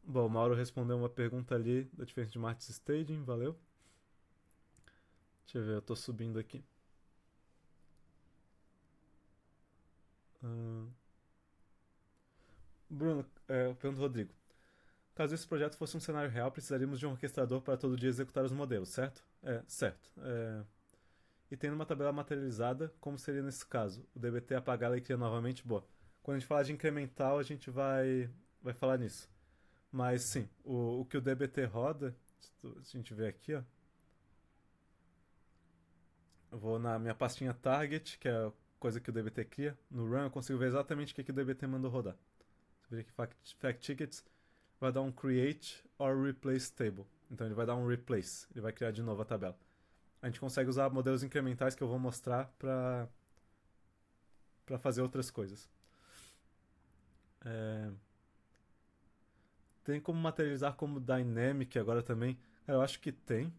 Speaker 1: Bom, o Mauro respondeu uma pergunta ali da diferença de Martins e Staging, valeu. Deixa eu ver, eu tô subindo aqui. Bruno, pergunta do Rodrigo. Caso esse projeto fosse um cenário real, precisaríamos de um orquestrador para todo dia executar os modelos, certo? Certo. E tendo uma tabela materializada, como seria nesse caso? O DBT apagá-la e cria novamente? Boa. Quando a gente falar de incremental, a gente vai falar nisso. Mas sim, o que o DBT roda, se a gente ver aqui, ó. Eu vou na minha pastinha target, que é coisa que o DBT cria, no run eu consigo ver exatamente o que o DBT mandou rodar. Você vê que fact tickets vai dar um create or replace table. Então ele vai dar um replace, ele vai criar de novo a tabela. A gente consegue usar modelos incrementais que eu vou mostrar para fazer outras coisas. Tem como materializar como dynamic agora também? Cara, eu acho que tem.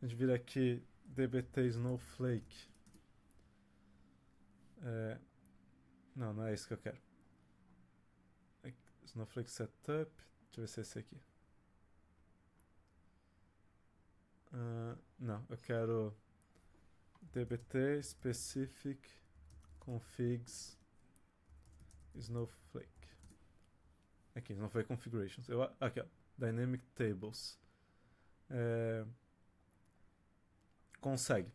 Speaker 1: A gente vira aqui dbt snowflake. Não, não é isso que eu quero. Snowflake setup. Deixa eu ver se é esse aqui. Não, eu quero dbt specific configs snowflake. Aqui, Snowflake configurations. Aqui, ó, dynamic tables. Consegue.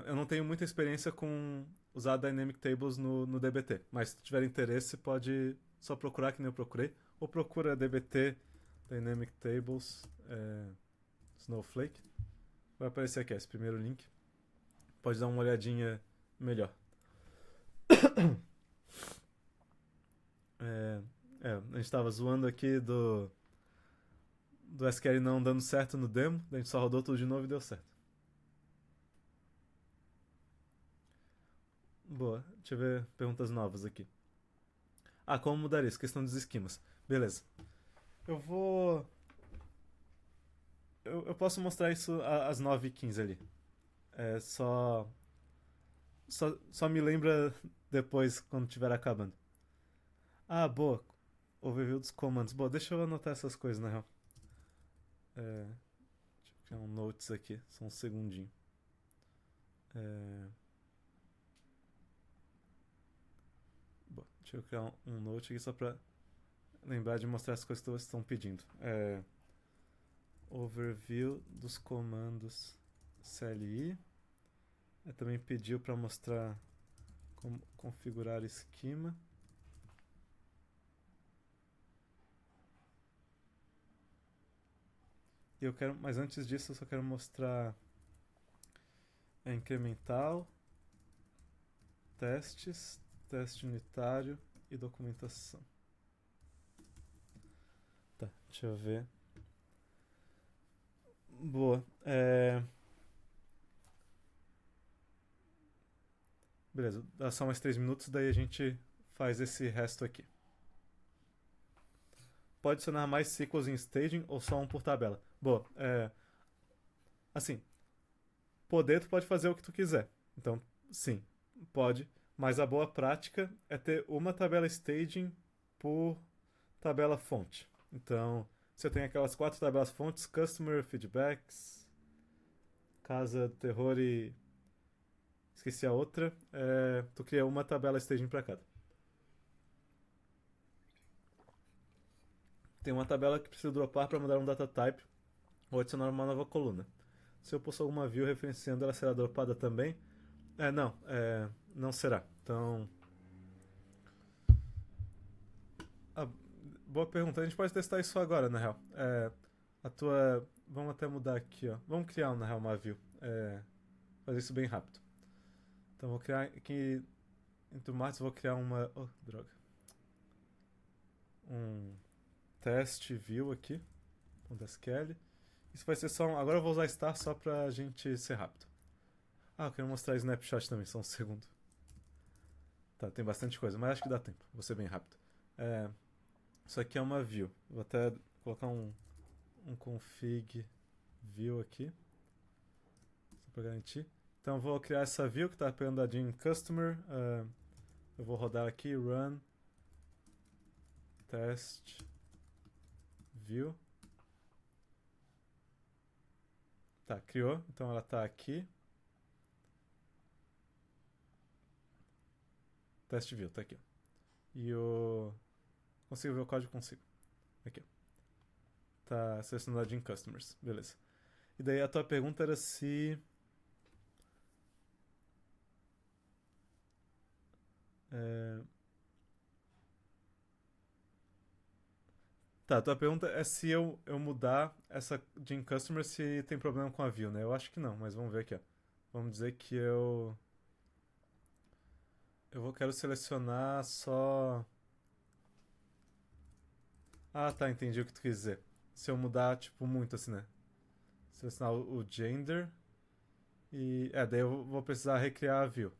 Speaker 1: Eu não tenho muita experiência com usar Dynamic Tables no DBT, mas se tiver interesse pode só procurar que nem eu procurei, ou procura DBT Dynamic Tables Snowflake. Vai aparecer aqui esse primeiro link. Pode dar uma olhadinha melhor. A gente estava zoando aqui do SQL não dando certo no demo, a gente só rodou tudo de novo e deu certo. Boa, deixa eu ver perguntas novas aqui. Como mudar isso? Questão dos esquemas. Beleza. Eu vou... Eu posso mostrar isso às 9h15 ali. Só me lembra depois, quando estiver acabando. Boa. Overview dos comandos. Boa, deixa eu anotar essas coisas, na real. Deixa eu criar um notes aqui, só um segundinho. Boa, deixa eu criar um note aqui só pra lembrar de mostrar as coisas que vocês estão pedindo. Overview dos comandos CLI. Também pediu para mostrar como configurar esquema. Mas antes disso eu só quero mostrar incremental, testes, teste unitário e documentação. Tá, deixa eu ver. Boa. Beleza, dá só mais 3 minutos, daí a gente faz esse resto aqui. Pode adicionar mais ciclos em staging ou só um por tabela? Boa, assim, poder tu pode fazer o que tu quiser. Então, sim, pode. Mas a boa prática é ter uma tabela staging por tabela fonte. Então, se eu tenho aquelas 4 tabelas fontes, customer, feedbacks, casa do terror e esqueci a outra, tu cria uma tabela staging para cada. Tem uma tabela que precisa dropar para mudar um data type ou adicionar uma nova coluna. Se eu possuo alguma view referenciando, ela será dropada também? Não será. Então, boa pergunta. A gente pode testar isso agora, na real. Vamos até mudar aqui, ó. Vamos criar, na real, uma view. Fazer isso bem rápido. Então, vou criar aqui... Entre matos, vou criar uma... Oh, droga. Um teste view aqui. .sql. Isso vai ser só... Agora eu vou usar star só pra gente ser rápido. Eu quero mostrar snapshot também, só um segundo. Tá, tem bastante coisa, mas acho que dá tempo. Vou ser bem rápido. Isso aqui é uma view. Vou até colocar um config view aqui. Só pra garantir. Então vou criar essa view que está pegando a Jean Customer. Eu vou rodar aqui, run test view. Tá, criou. Então ela está aqui. Test view, tá aqui. E o... Consigo ver o código? Consigo. Aqui. Tá selecionado em Customers. Beleza. E daí a tua pergunta era se... Tá, a tua pergunta é se eu mudar essa Jean Customer se tem problema com a view, né? Eu acho que não, mas vamos ver aqui, ó. Vamos dizer que eu... quero selecionar só. Ah, tá, entendi o que tu quis dizer. Se eu mudar, tipo, muito assim, né? Selecionar o gender e. É, daí eu vou precisar recriar a view.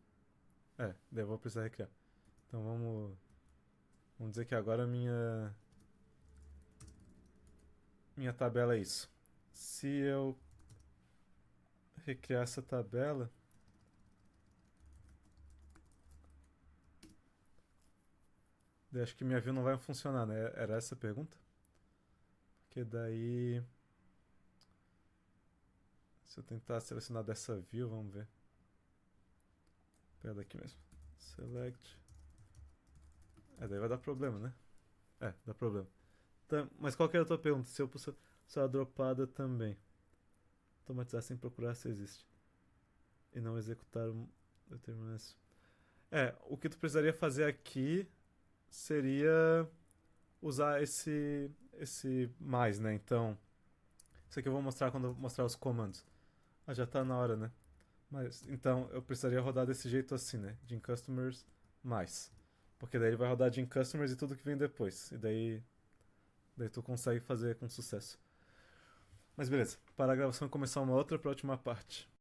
Speaker 1: É, daí eu vou precisar recriar. Então vamos dizer que agora minha tabela é isso. Se eu recriar essa tabela, daí acho que minha view não vai funcionar, né? Era essa a pergunta? Porque daí, se eu tentar selecionar dessa view, vamos ver. Pera daqui mesmo. Select. É, daí vai dar problema, né? É, dá problema. Tá, mas qual que era a tua pergunta? Se eu pus só dropada também. Automatizar sem procurar se existe. E não executar um determinação. É, o que tu precisaria fazer aqui seria usar esse mais, né? Então, isso aqui eu vou mostrar quando eu mostrar os comandos. Ah, já tá na hora, né? Mas então eu precisaria rodar desse jeito assim, né? De customers mais. Porque daí ele vai rodar de customers e tudo que vem depois. E daí tu consegue fazer com sucesso. Mas beleza, para a gravação começar uma outra para a última parte.